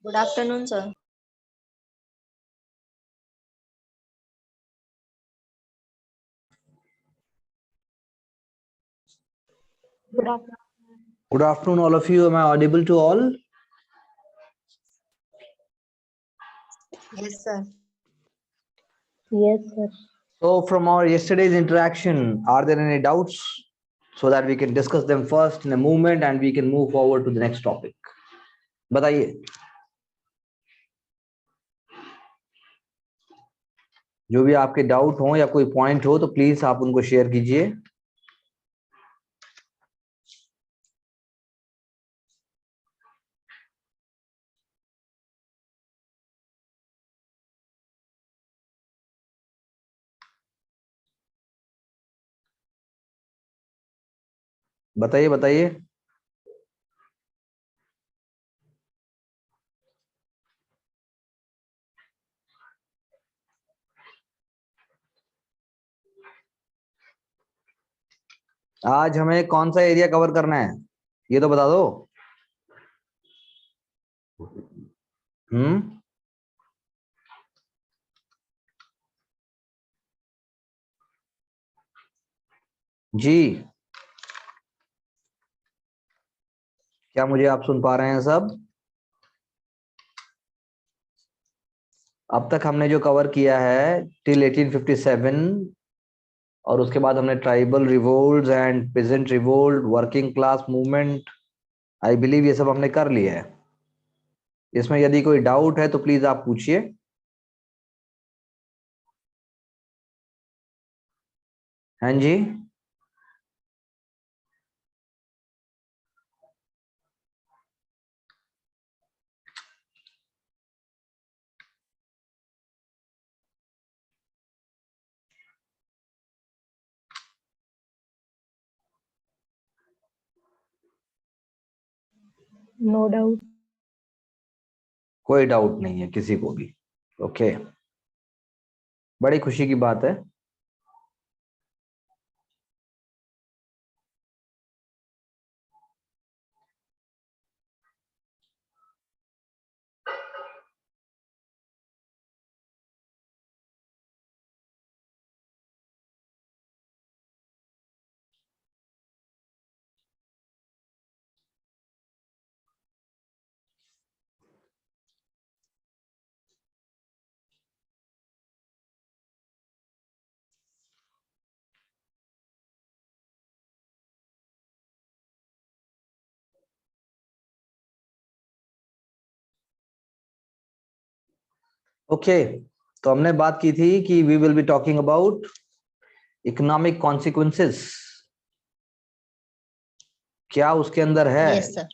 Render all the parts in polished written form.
Good afternoon, sir. Good afternoon. Good afternoon, all of you. Am I audible to all? Yes, sir. Yes, sir. So, from our yesterday's interaction, are there any doubts so that we can discuss them first in a moment and we can move forward to the next topic? बताइए, जो भी आपके doubt हो या कोई point हो तो please आप उनको शेयर कीजिए. बताइए बताइए. आज हमें कौन सा एरिया कवर करना है ये तो बता दो. जी, क्या मुझे आप सुन पा रहे हैं सब? अब तक हमने जो कवर किया है टिल 1857 और उसके बाद हमने tribal revolts and peasant revolt, working class movement, I believe ये सब हमने कर लिया है. इसमें यदि कोई डाउट है तो प्लीज आप पूछिए. हाँ जी, No doubt. कोई डाउट नहीं है किसी को भी. ओके, बड़ी खुशी की बात है. ओके, तो हमने बात की थी कि we will be talking about economic consequences. क्या उसके अंदर है? Yes, sir.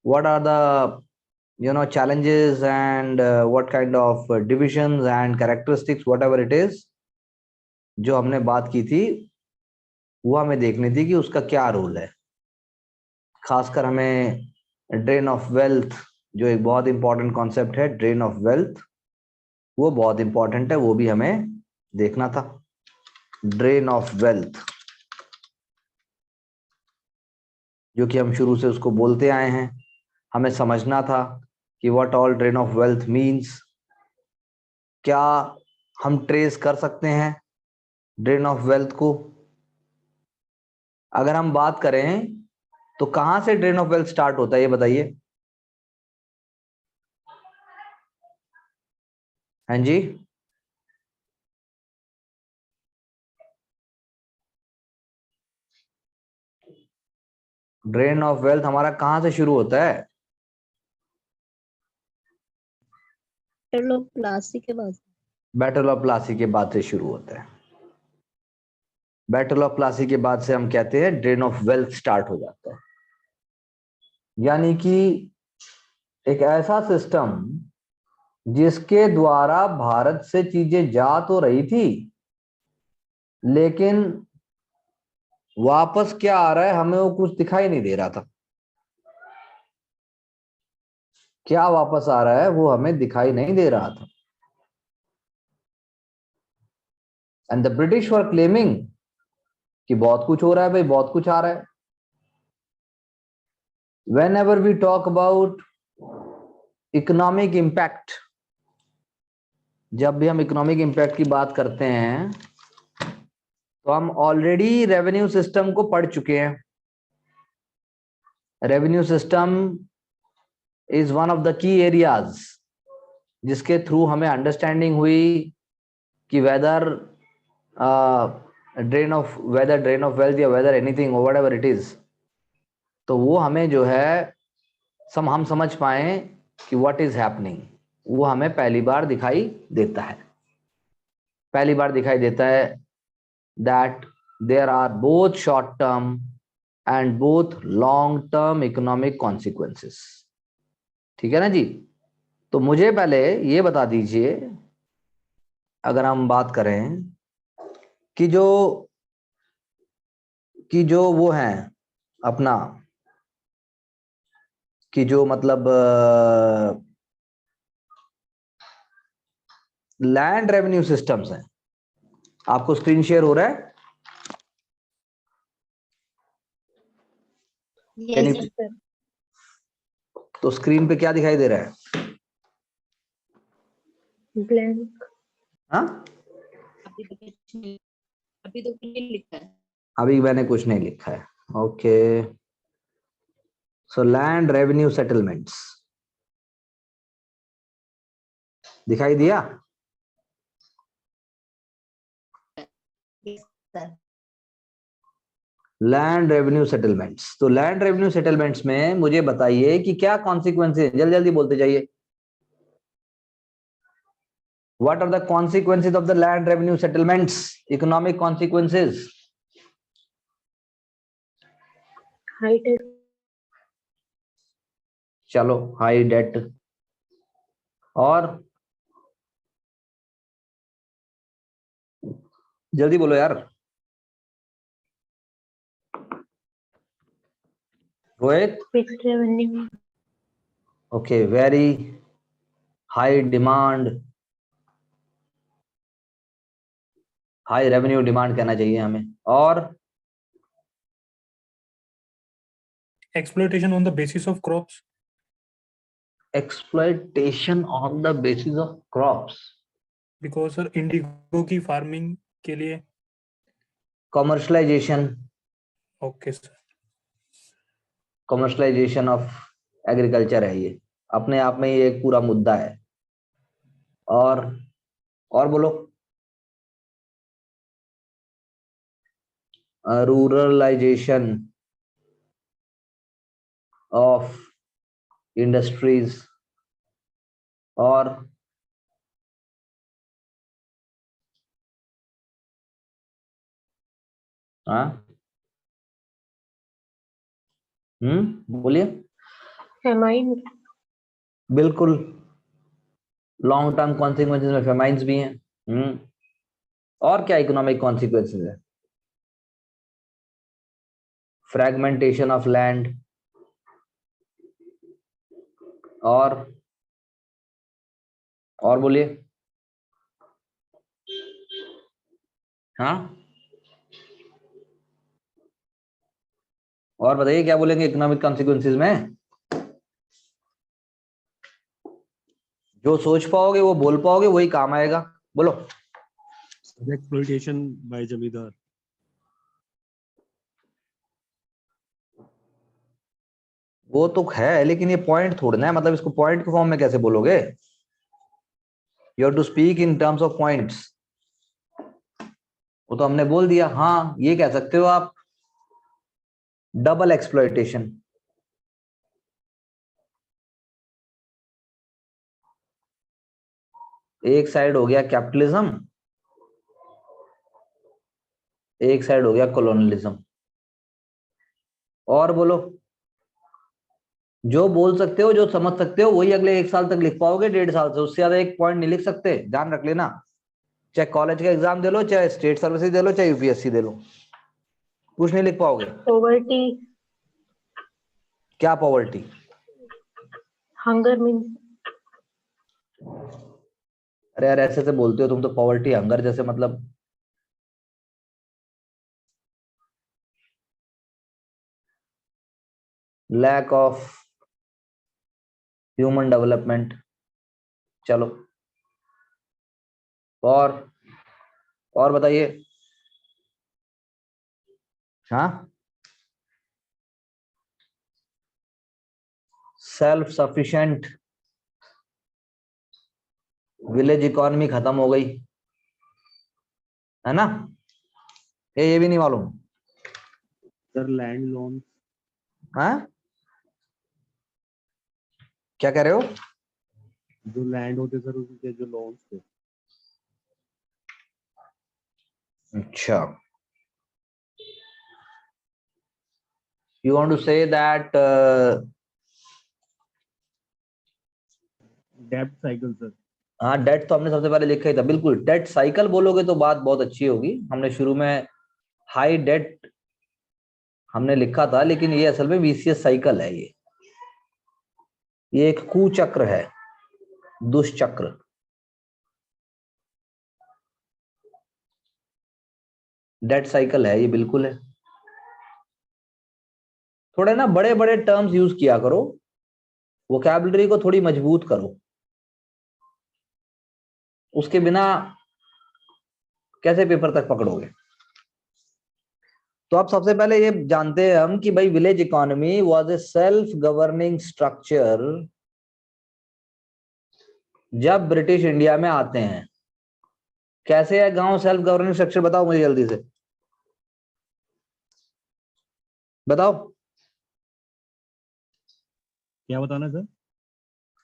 What are the challenges and what kind of divisions and characteristics, whatever it is, जो हमने बात की थी वो हमें देखनी थी कि उसका क्या रोल है. खासकर हमें ड्रेन ऑफ वेल्थ, जो एक बहुत इंपॉर्टेंट कॉन्सेप्ट है, ड्रेन ऑफ वेल्थ, वो बहुत इंपॉर्टेंट है, वो भी हमें देखना था. ड्रेन ऑफ वेल्थ, जो कि हम शुरू से उसको बोलते आए हैं, हमें समझना था कि what all drain of wealth means. क्या हम ट्रेस कर सकते हैं ड्रेन ऑफ वेल्थ को? अगर हम बात करें तो कहां से ड्रेन ऑफ वेल्थ स्टार्ट होता है ये बताइए. हाँ जी, ड्रेन ऑफ वेल्थ हमारा कहां से शुरू होता है? बैटल ऑफ प्लासी के बाद. बैटल ऑफ प्लासी के बाद से शुरू होता है. बैटल ऑफ प्लासी के बाद से हम कहते हैं ड्रेन ऑफ वेल्थ स्टार्ट हो जाता है. यानी कि एक ऐसा सिस्टम जिसके द्वारा भारत से चीजें जा तो रही थी, लेकिन वापस क्या आ रहा है हमें वो कुछ दिखाई नहीं दे रहा था. क्या वापस आ रहा है वो हमें दिखाई नहीं दे रहा था. And the British were claiming कि बहुत कुछ हो रहा है भाई, बहुत कुछ आ रहा है. whenever we talk about economic impact, जब भी हम इकोनॉमिक इम्पैक्ट की बात करते हैं तो हम ऑलरेडी रेवेन्यू सिस्टम को पढ़ चुके हैं. Revenue system is one of the key areas जिसके थ्रू हमें अंडरस्टैंडिंग हुई कि वेदर ड्रेन ऑफ वेल्थ या वेदर एनीथिंग और व्हाटएवर इट इज, तो वो हमें जो है हम समझ पाए कि व्हाट इज हैपनिंग, वो हमें पहली बार दिखाई देता है. पहली बार दिखाई देता है that there are both short term and both long term economic consequences. ठीक है ना जी. तो मुझे पहले ये बता दीजिए, अगर हम बात करें कि जो वो है अपना, कि जो मतलब लैंड रेवेन्यू सिस्टम्स हैं. आपको स्क्रीन शेयर हो रहा है? Yes, Any- sir. तो स्क्रीन पे क्या दिखाई दे रहा है? ब्लैंक. हाँ, अभी तो कुछ नहीं लिखा है. अभी मैंने कुछ नहीं लिखा है. Okay, so land revenue settlements दिखाई दिया? Yes, sir. Land revenue settlements. तो लैंड रेवेन्यू सेटलमेंट्स में मुझे बताइए कि क्या कॉन्सिक्वेंसेस, जल्दी जल्दी बोलते जाइए. What are the consequences of the land revenue settlements? Economic consequences. High tech. चलो, हाई डेट. और जल्दी बोलो यार. Rohit. Fixed revenue. Okay, very high demand, high revenue demand कहना चाहिए हमें. और exploitation on the basis of crops. Exploitation on the basis of crops. Because sir Indigo की फार्मिंग के लिए. Commercialisation. Okay sir. Commercialisation of agriculture है ये, अपने आप में ये एक पूरा मुद्दा है. और बोलो. Ruralisation of industries. और हाँ, बोलिए. फेमाइन. बिल्कुल, लॉन्ग टर्म कॉन्सिक्वेंसेस में फेमाइन्स भी हैं. और क्या इकोनॉमिक कॉन्सिक्वेंसेस है? Fragmentation of land. और बोलिए. हाँ, और बताइए क्या बोलेंगे इकोनॉमिक कॉन्सिक्वेंसेस में? जो सोच पाओगे वो बोल पाओगे, वही काम आएगा. बोलो. एक्सप्लॉइटेशन बाय जमींदार. वो तो है, लेकिन ये पॉइंट थोड़ा ना है, मतलब इसको पॉइंट के फॉर्म में कैसे बोलोगे? You have to speak in terms of points. वो तो हमने बोल दिया. हाँ, ये कह सकते हो आप डबल एक्सप्लॉइटेशन. एक साइड हो गया कैपिटलिज्म, एक साइड हो गया कॉलोनियलिज्म. और बोलो. जो बोल सकते हो, जो समझ सकते हो, वही अगले 1 साल तक लिख पाओगे, 1.5 साल से. उससे ज्यादा एक पॉइंट नहीं लिख सकते, ध्यान रख लेना. चाहे कॉलेज का एग्जाम दे लो, चाहे स्टेट सर्विसेज दे लो, चाहे यूपीएससी दे लो, कुछ नहीं लिख पाओगे. पॉवर्टी. क्या पॉवर्टी? Hunger means. अरे यार, ऐसे से बोलते हो तुम तो, पॉवर्टी हंगर जैसे, मतलब लैक ऑफ ह्यूमन डेवलपमेंट। चलो और बताइए। हाँ, सेल्फ सफिशिएंट विलेज इकोनॉमी खत्म हो गई, है ना? ये भी नहीं मालूम? सर लैंड लोन, हाँ, क्या कह रहे हो? जो लैंड होते सर उनके जो लोन्स थे। अच्छा, you want to say that डेब्ट साइकिल सर। हाँ, डेट तो हमने सबसे पहले लिखा ही था। बिल्कुल, डेट साइकिल बोलोगे तो बात बहुत अच्छी होगी। हमने शुरू में हाई डेट हमने लिखा था, लेकिन ये असल में वीसीएस साइकिल है। ये एक कुचक्र है, दुष्चक्र। डेट साइकिल है ये, बिल्कुल है। थोड़े ना बड़े बड़े टर्म्स यूज किया करो, वोकैबुलरी को थोड़ी मजबूत करो। उसके बिना कैसे पेपर तक पकड़ोगे? तो अब सबसे पहले ये जानते हैं हम कि भाई village economy was a self governing structure जब ब्रिटिश इंडिया में आते हैं। कैसे है गांव सेल्फ गवर्निंग स्ट्रक्चर? बताओ मुझे जल्दी से बताओ। क्या बताना sir?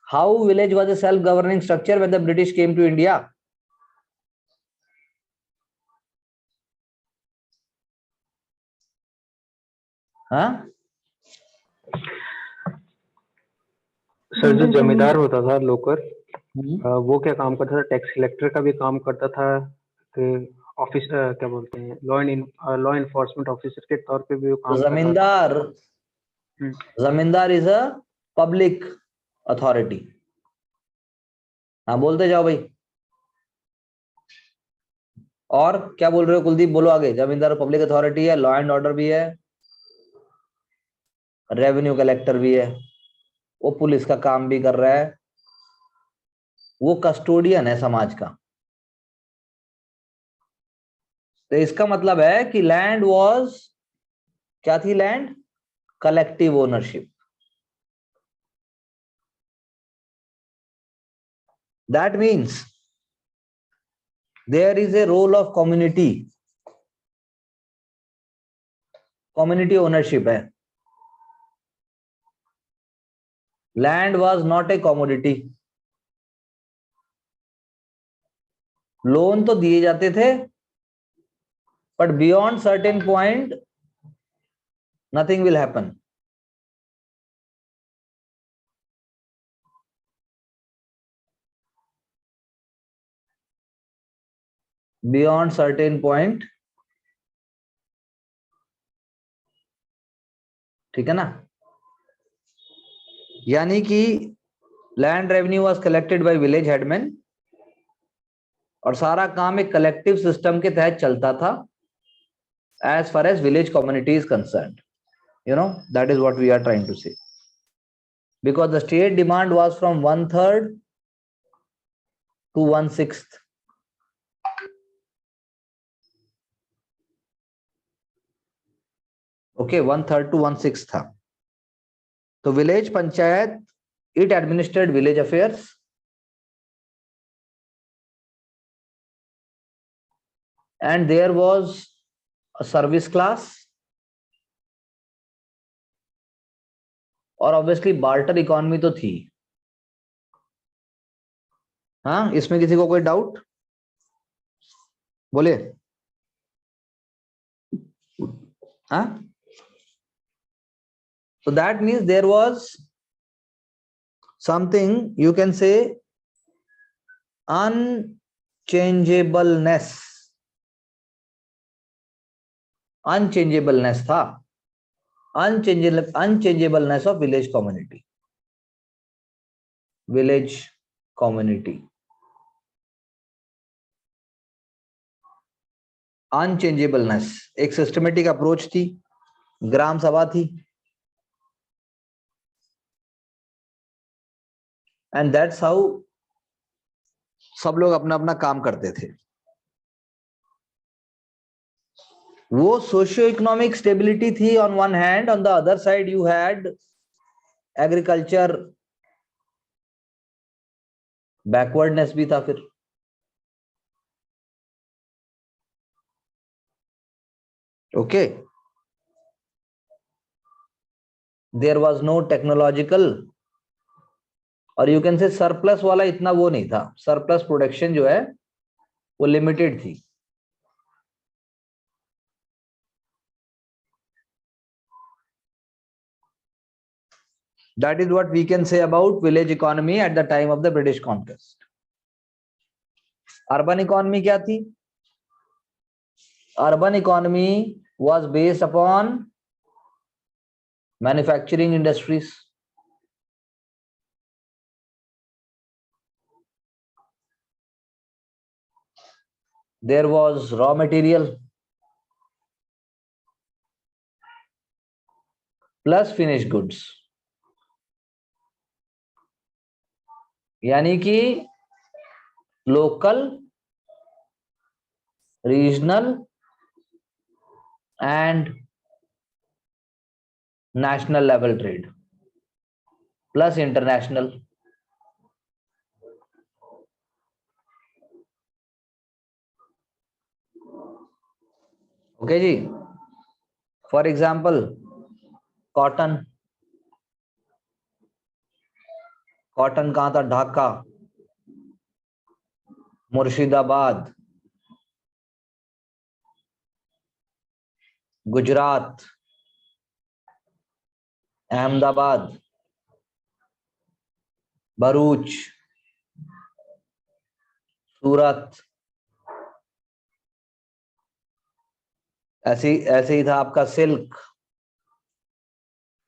How village was a self governing structure when the British came to India? हाँ, सर जो जमींदार होता था लोकल, हम्म। वो क्या काम करता था? टैक्स कलेक्टर का भी काम करता था, ऑफिस क्या बोलते हैं, लॉ इन्फोर्समेंट ऑफिसर के तौर पे भी वो काम कर रहा था। जमींदार हम्म, जमींदार इज अ पब्लिक अथॉरिटी। हाँ, बोलते जाओ भाई। और क्या बोल रहे हो कुलदीप? बोलो आगे। जमींदार पब्लिक अथॉरिटी है, लॉ एंड ऑर्डर भी है, रेवेन्यू कलेक्टर भी है, वो पुलिस का काम भी कर रहा है, वो कस्टोडियन है समाज का। तो इसका मतलब है कि लैंड वाज, क्या थी land? Collective ownership. That means there is a role of community ownership है। Land was not a commodity. Loan तो दिए जाते थे, but beyond certain point nothing will happen. Beyond certain point, ठीक है ना? यानी कि land revenue was collected by village headman, और सारा काम एक कलेक्टिव सिस्टम के तहत चलता था as far as village community is concerned. That is what we are trying to say, because the state demand was from 1/3 to 1/6. Okay, 1/3 to 1/6 था। तो village panchayat, it administered village affairs, and there was a service class, और obviously barter economy तो थी। हाँ, इसमें किसी को कोई डाउट? बोलिए। हाँ, so that means there was something, you can say, unchangeableness था, unchangeableness of village community, अनचेंजेबलनेस। एक सिस्टमेटिक अप्रोच थी, ग्राम सभा थी, एंड दैट्स हाउ सब लोग अपना अपना काम करते थे। वो सोशियो इकोनॉमिक स्टेबिलिटी थी on one hand, on the other side you had agriculture backwardness भी था। फिर okay, there was no technological, और यू कैन से सरप्लस वाला इतना वो नहीं था, सरप्लस प्रोडक्शन जो है वो लिमिटेड थी। That is what we can say about village economy at the time of the British conquest. Urban economy क्या थी? Urban economy was based upon manufacturing industries. There was raw material plus finished goods. यानी कि local, regional and national level trade plus international. Okay जी, for example cotton, cotton कहां था? ढाका, मुर्शिदाबाद, गुजरात, अहमदाबाद, भरूच, सूरत। ऐसे ही था आपका सिल्क,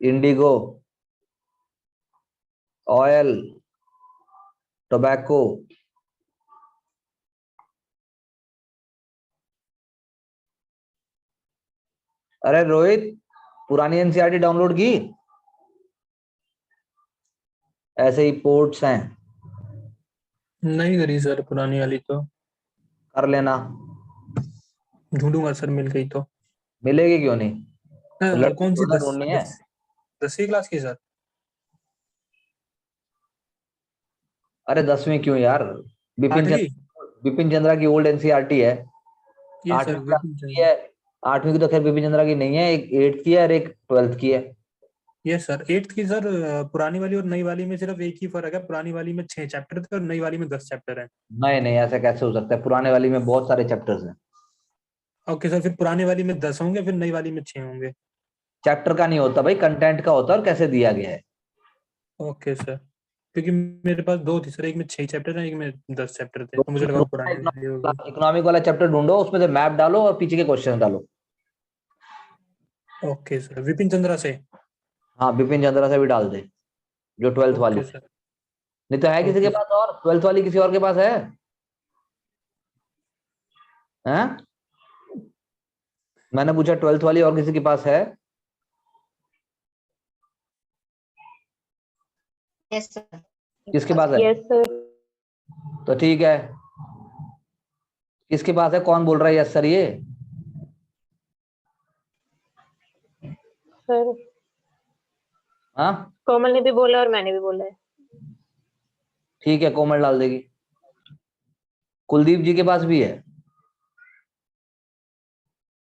इंडिगो, ऑयल, टोबैको। अरे रोहित, पुरानी एनसीईआरटी डाउनलोड की? ऐसे ही पोर्ट्स हैं, नहीं करी सर पुरानी वाली तो। कर लेना, ढूंढूंगा सर, मिल गई तो। मिलेगी क्यों नहीं? तो कौन सी? ढूंढनी है। 10वीं क्लास की सर? अरे 10वीं क्यों यार, आठवीं? बिपिन चंद्रा की ओल्ड एनसीईआरटी है। ये सर 8वीं क्लास की है, 8वीं की तो खैर बिपिन चंद्रा की नहीं है, एक 8th की है और एक 12th की है। ये सर 8th की सर। पुरानी वाली और नई वाली में सिर्फ एक ही फर्क है, पुरानी वाली में 6 चैप्टर थे और नई वाली में 10 चैप्टर हैं। नहीं नहीं, ऐसा कैसे हो सकता है? पुराने वाली में बहुत सारे चैप्टर्स हैं। ओके सर, फिर पुरानी वाली में 10 होंगे, फिर नई वाली में 6 होंगे। चैप्टर का नहीं होता भाई, कंटेंट का होता है और कैसे दिया गया है। ओके सर, क्योंकि मेरे पास 2 थी सर, एक में 6 चैप्टर है, एक में 10 चैप्टर थे, तो मुझे लगा वो पुरानी वाली होगी। इकोनॉमिक वाला चैप्टर ढूंढो, उसमें से मैप डालो और पीछे के क्वेश्चन डालो। ओके सर, विपिन चंद्रा से? हाँ, बिपिन चंद्रा से भी डाल दे, जो 12th वाली। Okay sir. नहीं तो है किसी के ओके पास और 12th वाली किसी और के पास है? हैं? मैंने पूछा 12th वाली और किसी के पास है? Yes sir. किसके पास है? Yes sir. तो ठीक है, किसके पास है? कौन बोल रहा है यस सर? ये सर हाँ कोमल ने भी बोला और मैंने भी बोला है। ठीक है, कोमल डाल देगी। कुलदीप जी के पास भी है,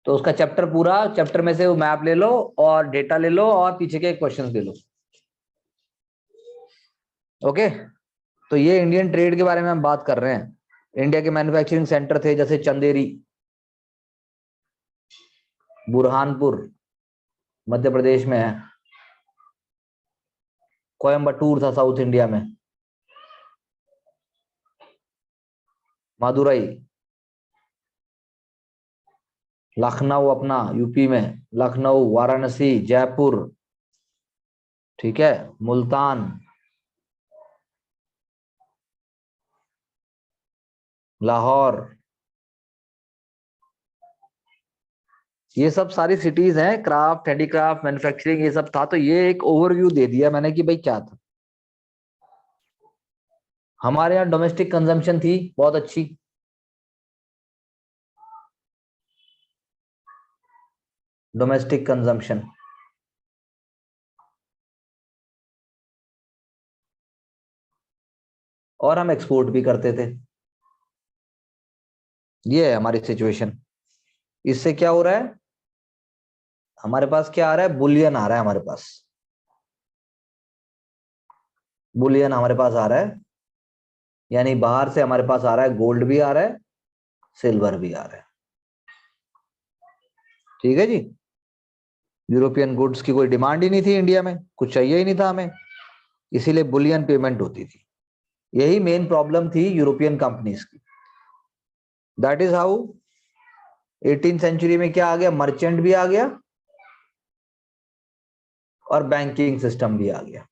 तो उसका चैप्टर पूरा, चैप्टर में से वो मैप ले लो और डेटा ले लो और पीछे के क्वेश्चंस ले लो। ओके, तो ये इंडियन ट्रेड के बारे में हम बात कर रहे हैं। इंडिया के मैन्युफैक्चरिंग सेंटर थे जैसे चंदेरी, बुरहानपुर मध्य प्रदेश में है, कोयम्बटूर था साउथ इंडिया में, मदुरई, लखनऊ अपना यूपी में, लखनऊ, वाराणसी, जयपुर, ठीक है, मुल्तान, लाहौर, ये सब सारी सिटीज हैं। क्राफ्ट, हैंडीक्राफ्ट, मैन्युफैक्चरिंग, ये सब था। तो ये एक ओवरव्यू दे दिया मैंने कि भाई क्या था। हमारे यहाँ डोमेस्टिक कंजम्पशन थी बहुत अच्छी, डोमेस्टिक कंजम्पशन, और हम एक्सपोर्ट भी करते थे। ये है हमारी सिचुएशन। इससे क्या हो रहा है, हमारे पास क्या आ रहा है, बुलियन आ रहा है हमारे पास, बुलियन हमारे पास आ रहा है, यानी बाहर से हमारे पास आ रहा है, गोल्ड भी आ रहा है, सिल्वर भी आ रहा है। ठीक है जी। यूरोपियन गुड्स की कोई डिमांड ही नहीं थी इंडिया में, कुछ चाहिए ही नहीं था हमें, इसीलिए बुलियन पेमेंट होती थी। यही मेन प्रॉब्लम थी यूरोपियन कंपनीज की। That is how 18th century में क्या आ गया, मर्चेंट भी आ गया और बैंकिंग सिस्टम भी आ गया।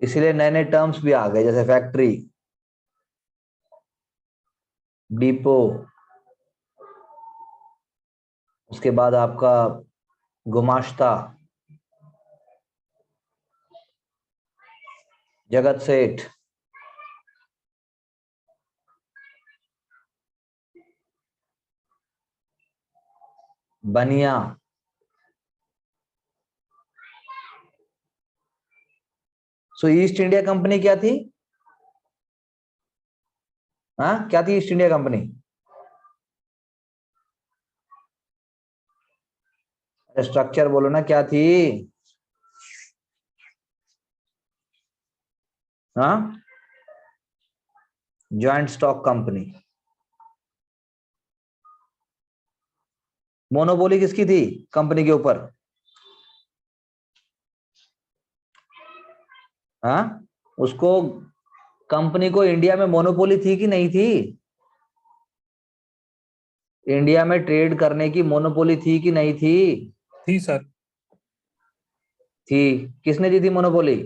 इसलिए नए नए टर्म्स भी आ गए, जैसे फैक्ट्री, डिपो, उसके बाद आपका गुमाश्ता, जगत सेठ, बनिया, सो ईस्ट इंडिया कंपनी क्या थी, हाँ क्या थी ईस्ट इंडिया कंपनी? स्ट्रक्चर बोलो ना, क्या थी? हाँ, ज्वाइंट स्टॉक कंपनी। मोनोपोली किसकी थी कंपनी के ऊपर? हाँ, उसको, कंपनी को इंडिया में मोनोपोली थी कि नहीं थी? इंडिया में ट्रेड करने की मोनोपोली थी कि नहीं थी? थी सर। थी। किसने दी थी मोनोपोली?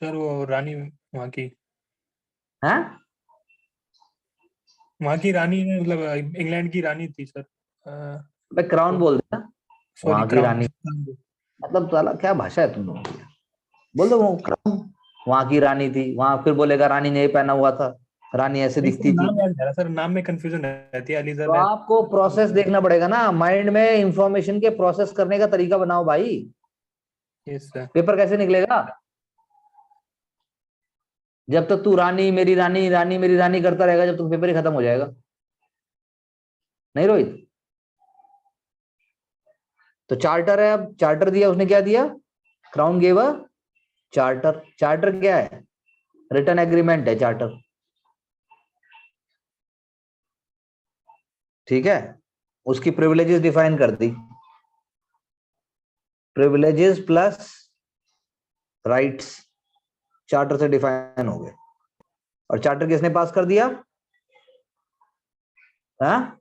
सर वो रानी वहाँ की, हाँ, वहाँ की रानी ने, मतलब इंग्लैंड की रानी थी सर। मैं क्राउन बोल देना, सॉरी, वहां की क्राउन। रानी, मतलब साला क्या भाषा है तुम लोगों की, बोल दो वो क्राउन, वहां की रानी थी, वहां फिर बोलेगा रानी ने ये पहना हुआ था, रानी ऐसे नहीं सर, दिखती थी। नाम याद नहीं आ रहा सर, नाम में कंफ्यूजन रहती है, तो एलिजाबेथ। आपको प्रोसेस देखना पड़ेगा ना, माइंड में इंफॉर्मेशन के प्रोसेस करने का तरीका बनाओ भाई, यस सर। पेपर कैसे निकलेगा जब तक तू रानी मेरी रानी, रानी मेरी रानी करता रहेगा, जब तक पेपर ही खत्म हो जाएगा। नहीं रोहित? तो चार्टर है, अब चार्टर दिया उसने, क्या दिया, crown gave a charter. Charter क्या है? रिटर्न एग्रीमेंट है चार्टर। ठीक है, उसकी प्रिविलेजेस डिफाइन कर दी, प्रिविलेजेस प्लस राइट्स चार्टर से डिफाइन हो गए। और चार्टर किसने पास कर दिया? हाँ,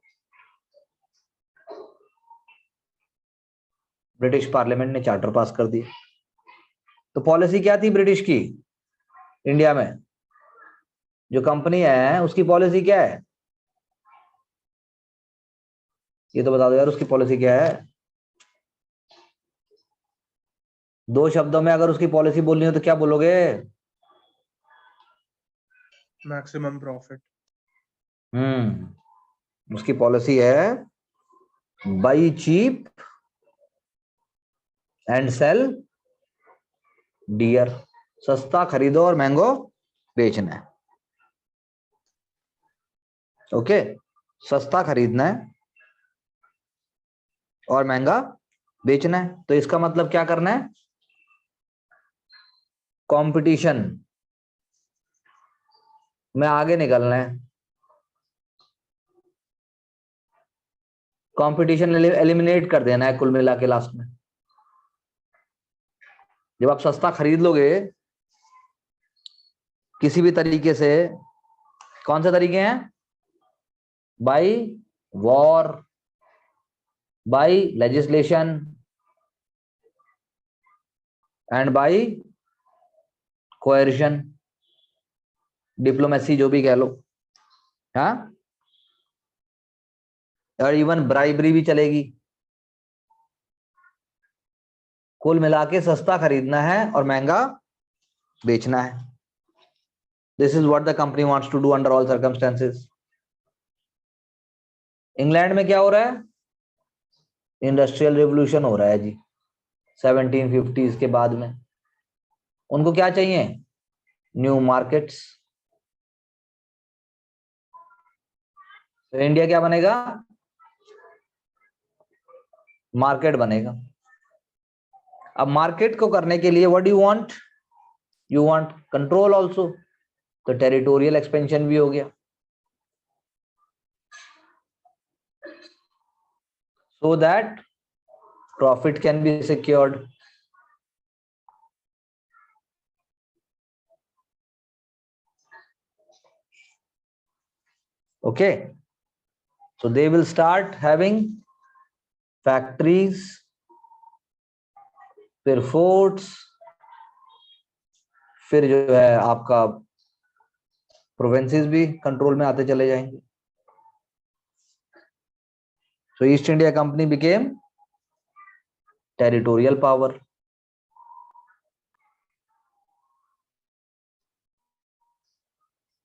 ब्रिटिश पार्लियामेंट ने चार्टर पास कर दिया। तो पॉलिसी क्या थी ब्रिटिश की इंडिया में? जो कंपनी है उसकी पॉलिसी क्या है, ये तो बता दो यार, उसकी पॉलिसी क्या है? दो शब्दों में अगर उसकी पॉलिसी बोलनी हो तो क्या बोलोगे? Maximum profit. उसकी पॉलिसी है buy cheap and sell dear, सस्ता खरीदो और महंगो बेचना है। ओके, सस्ता खरीदना है और महंगा बेचना है। तो इसका मतलब क्या करना है, कंपटीशन में आगे निकलना है, कंपटीशन एलिमिनेट कर देना है कुल मिला के लास्ट में। जब आप सस्ता खरीद लोगे किसी भी तरीके से, कौन से तरीके हैं, by war, by legislation and by coercion, diplomacy जो भी कह लो, हाँ, और इवन ब्राइबरी भी चलेगी। कुल मिला के सस्ता खरीदना है और महंगा बेचना है. This is what the company wants to do under all circumstances. England में क्या हो रहा है? इंडस्ट्रियल रिवॉल्यूशन हो रहा है जी 1750s के बाद में. उनको क्या चाहिए? New markets. तो इंडिया क्या बनेगा? मार्केट बनेगा. अब मार्केट को करने के लिए what do you want? You want control also. तो टेरिटोरियल एक्सपेंशन भी हो गया. so that profit can be secured. Okay, so they will start having factories, फिर forts, फिर जो है आपका प्रोविंसेस भी कंट्रोल में आते चले जाएंगे. So East India Company became territorial power.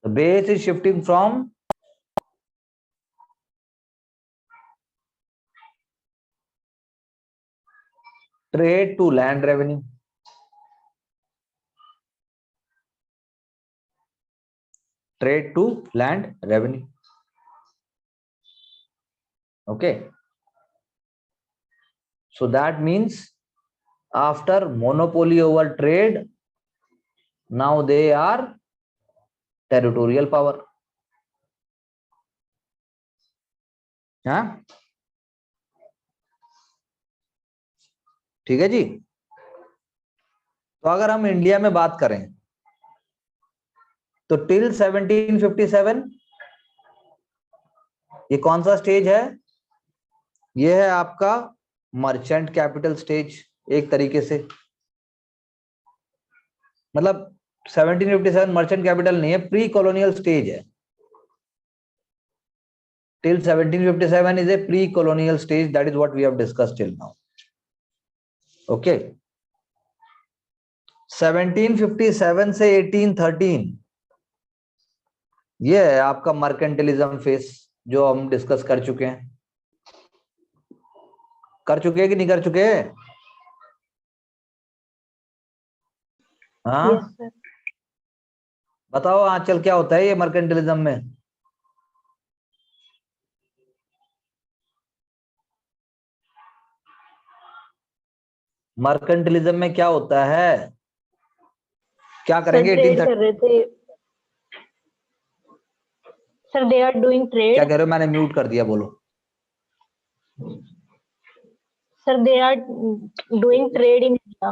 The base is shifting from trade to land revenue. Trade to land revenue. Okay. So that means after monopoly over trade, now they are territorial power. हाँ ठीक है जी. तो अगर हम India में बात करें तो टिल 1757 ये कौन सा स्टेज है? ये है आपका मर्चेंट कैपिटल स्टेज. एक तरीके से मतलब 1757 मर्चेंट कैपिटल नहीं है, प्री कॉलोनियल स्टेज है. till 1757 is a pre-colonial stage. That is what we have discussed till now. Okay. 1757 से 1813 ये है आपका मर्केंटिलिज्म फेस जो हम डिस्कस कर चुके हैं. कर चुके हैं कि नहीं कर चुके? हाँ Yes, sir. बताओ आंचल क्या होता है ये मर्केंटिलिज्म में? मर्केंटिलिज्म में क्या होता है? क्या करेंगे? ट्रेड 1830 कर रहे थे सर. दे आर डूइंग क्या ट्रेड कह रहे हो? मैंने म्यूट कर दिया, बोलो. Sir. They are doing trade in India.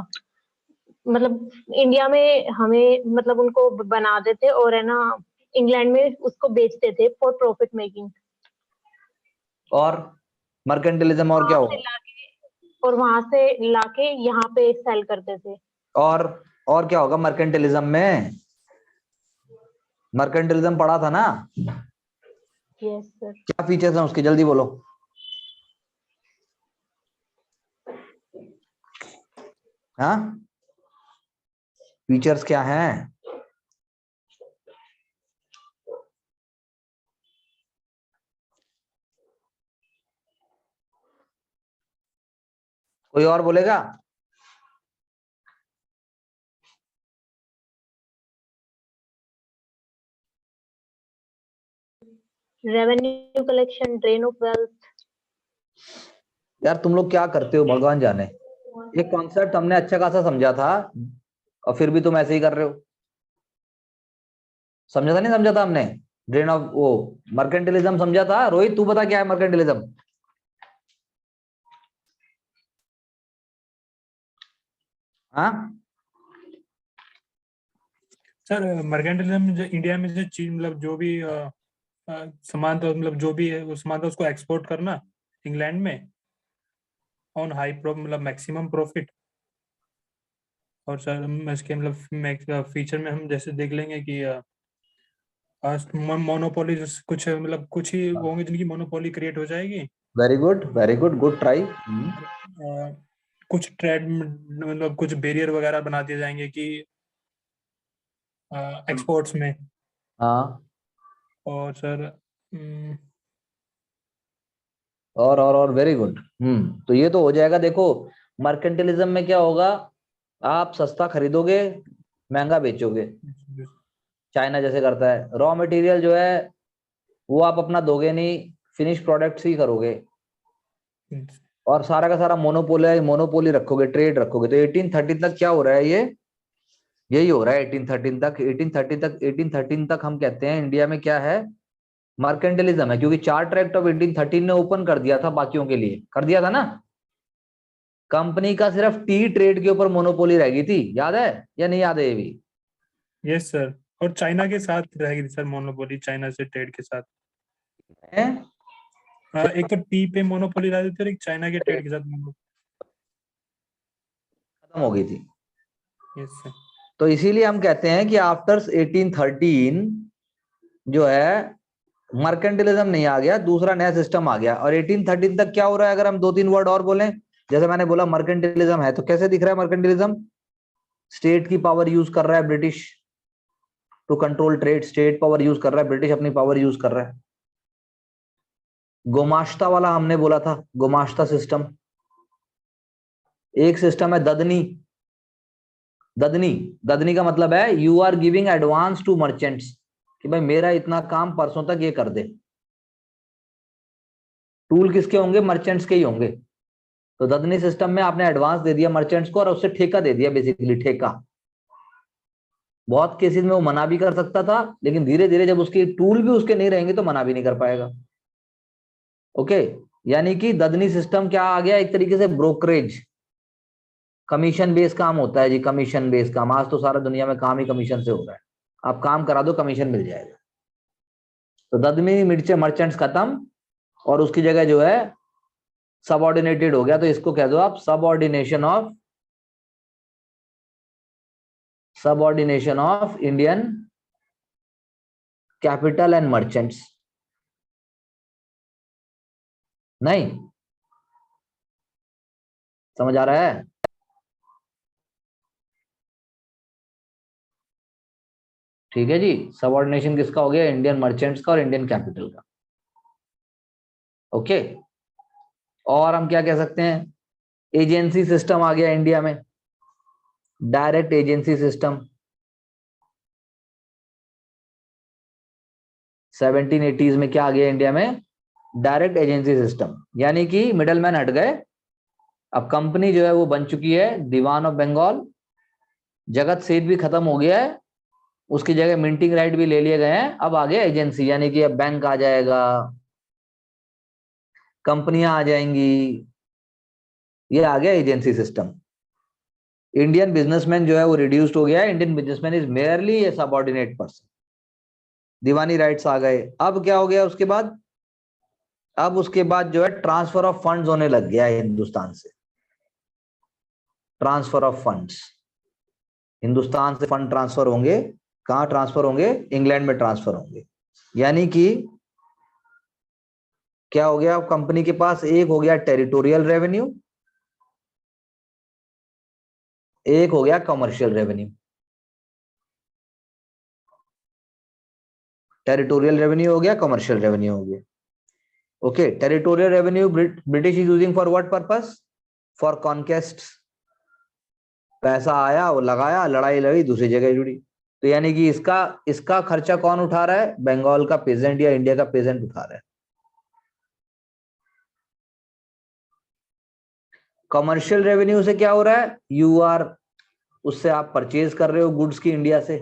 मतलब इंडिया में हमें मतलब उनको बना देते और है ना इंग्लैंड में उसको बेचते थे फॉर प्रॉफिट मेकिंग. और मर्केंटिलिज्म और क्या वहां से होगा? लाके और वहां से लाके यहाँ पे सेल करते थे. और क्या होगा मर्केंटिलिज्म में? मर्केंटिलिज्म पढ़ा था ना? Yes sir. क्या फीचर्स हैं उसके? जल्दी बोलो. हाँ फीचर्स क्या हैं? कोई और बोलेगा? Revenue collection, drain of wealth. यार तुम लोग क्या करते हो भगवान जाने. ये कॉन्सेप्ट हमने अच्छा खासा समझा था और फिर भी तुम ऐसे ही कर रहे हो. समझा था नहीं समझा था हमने? ड्रेन ऑफ वो मर्केंटिलिज्म समझा था. रोहित तू बता क्या है मर्केंटिलिज्म? हाँ सर मर्केंटिलिज्म जो इंडिया में जो चीज मतलब जो भी सामान था मतलब जो भी है वो सामान था उसको एक्सपोर्ट करना इंग्लैंड में ऑन हाई मतलब मैक्सिमम प्रॉफिट. और सर इसके मतलब फीचर में हम जैसे देख लेंगे कि मोनोपोली कुछ मतलब कुछ ही होंगे जिनकी मोनोपोली क्रिएट हो जाएगी. Very good good try. कुछ ट्रेड मतलब कुछ बैरियर वगैरह बना दिए जाएंगे कि एक्सपोर्ट्स में। हाँ, और सर और वेरी गुड। तो ये तो हो जाएगा। देखो, मर्केंटिलिज्म में क्या होगा, आप सस्ता खरीदोगे, महंगा बेचोगे, चाइना जैसे करता है। रॉ मटेरियल जो है वो आप अपना दोगे नहीं, फिनिश प्रोडक्ट्स ही करोगे, और सारा का सारा मोनोपोली रखोगे, ट्रेड रखोगे। तो 1813 तक क्या हो रहा है, ये यही हो रहा है। 1813 तक हम कहते हैं इंडिया में क्या है, मर्केंटिलिज्म है, क्योंकि चार्टर एक्ट ऑफ 1813 ने ओपन कर दिया था बाकियों के लिए, कर दिया था ना। कंपनी का सिर्फ टी ट्रेड के ऊपर मोनोपोली रह गई थी, याद है या नहीं याद है ये भी? यस सर, और चाइना के साथ रहेगी सर मोनोपोली, चाइना से ट्रेड के साथ। हैं? एक तो टी पे मोनोपोली रह देती है और एक चाइना के ट्रेड के साथ खत्म हो गई थी। Yes sir. तो इसीलिए हम कहते हैं कि आफ्टर 1813 जो है मर्केंटिलिज्म नहीं आ गया, दूसरा नया सिस्टम आ गया। और 1813 तक क्या हो रहा है, अगर हम 2-3 वर्ड और बोलें, जैसे मैंने बोला मर्केंटिलिज्म है, तो कैसे दिख रहा है मर्केंटिलिज्म? स्टेट की पावर यूज कर रहा है British to control trade, state power use कर रहा है ब्रिटिश, अपनी पावर यूज कर रहा है। गोमाश्ता वाला हमने बोला था, गोमाश्ता सिस्टम। एक सिस्टम है ददनी। ददनी का मतलब है you are giving advance to merchants, कि भाई मेरा इतना काम परसों तक ये कर दे। टूल किसके होंगे? मर्चेंट्स के ही होंगे। तो ददनी सिस्टम में आपने एडवांस दे दिया मर्चेंट्स को और उससे ठेका दे दिया, बेसिकली ठेका। बहुत केसेस में वो मना भी कर सकता था, लेकिन धीरे धीरे जब उसकी टूल भी उसके नहीं रहेंगे तो मना भी नहीं कर पाएगा। ओके, यानी कि ददनी सिस्टम क्या आ गया, एक तरीके से ब्रोकरेज, कमीशन बेस काम होता है जी, कमीशन बेस काम। आज तो सारा दुनिया में काम ही कमीशन से हो रहा है, आप काम करा दो कमीशन मिल जाएगा। तो ददनी मर्चेंट्स खत्म, और उसकी जगह जो है सबऑर्डिनेटेड हो गया। तो इसको कह दो आप subordination of Indian capital and merchants. नहीं समझ आ रहा है? ठीक है जी, सबऑर्डिनेशन किसका हो गया? इंडियन मर्चेंट्स का और इंडियन कैपिटल का। ओके, और हम क्या कह सकते हैं, एजेंसी सिस्टम आ गया इंडिया में, डायरेक्ट एजेंसी सिस्टम। 1780s में क्या आ गया इंडिया में? डायरेक्ट एजेंसी सिस्टम, यानी कि मिडलमैन हट गए। अब कंपनी जो है वो बन चुकी है दीवान ऑफ बंगाल, जगत सेठ भी खत्म हो गया है, उसकी जगह मिंटिंग राइट भी ले लिए गए हैं। अब आ गया एजेंसी, यानी कि अब बैंक आ जाएगा, कंपनियां आ जाएंगी, ये आ गया एजेंसी सिस्टम। इंडियन बिजनेसमैन जो है वो रिड्यूस्ड हो गया है, Indian businessman is merely a subordinate person, दीवानी राइट्स आ गए। अब क्या हो गया उसके बाद? अब उसके बाद जो है ट्रांसफर ऑफ फंड्स होने लग गया है हिंदुस्तान से। ट्रांसफर ऑफ फंड्स, हिंदुस्तान से फंड ट्रांसफर होंगे, कहां ट्रांसफर होंगे? इंग्लैंड में ट्रांसफर होंगे। यानी कि क्या हो गया, कंपनी के पास एक हो गया टेरिटोरियल रेवेन्यू, एक हो गया कमर्शियल रेवेन्यू। टेरिटोरियल रेवेन्यू हो गया, कमर्शियल रेवेन्यू हो गया। Okay, territorial revenue British is using for what purpose? For conquest. पैसा आया, वो लगाया, लड़ाई लड़ी, दूसरी जगह जुड़ी। तो यानी कि इसका खर्चा कौन उठा रहा है? बंगाल का पेजेंट या इंडिया का पेजेंट उठा रहा है। कमर्शियल रेवेन्यू से क्या हो रहा है? यू आर, उससे आप परचेज कर रहे हो गुड्स की, इंडिया से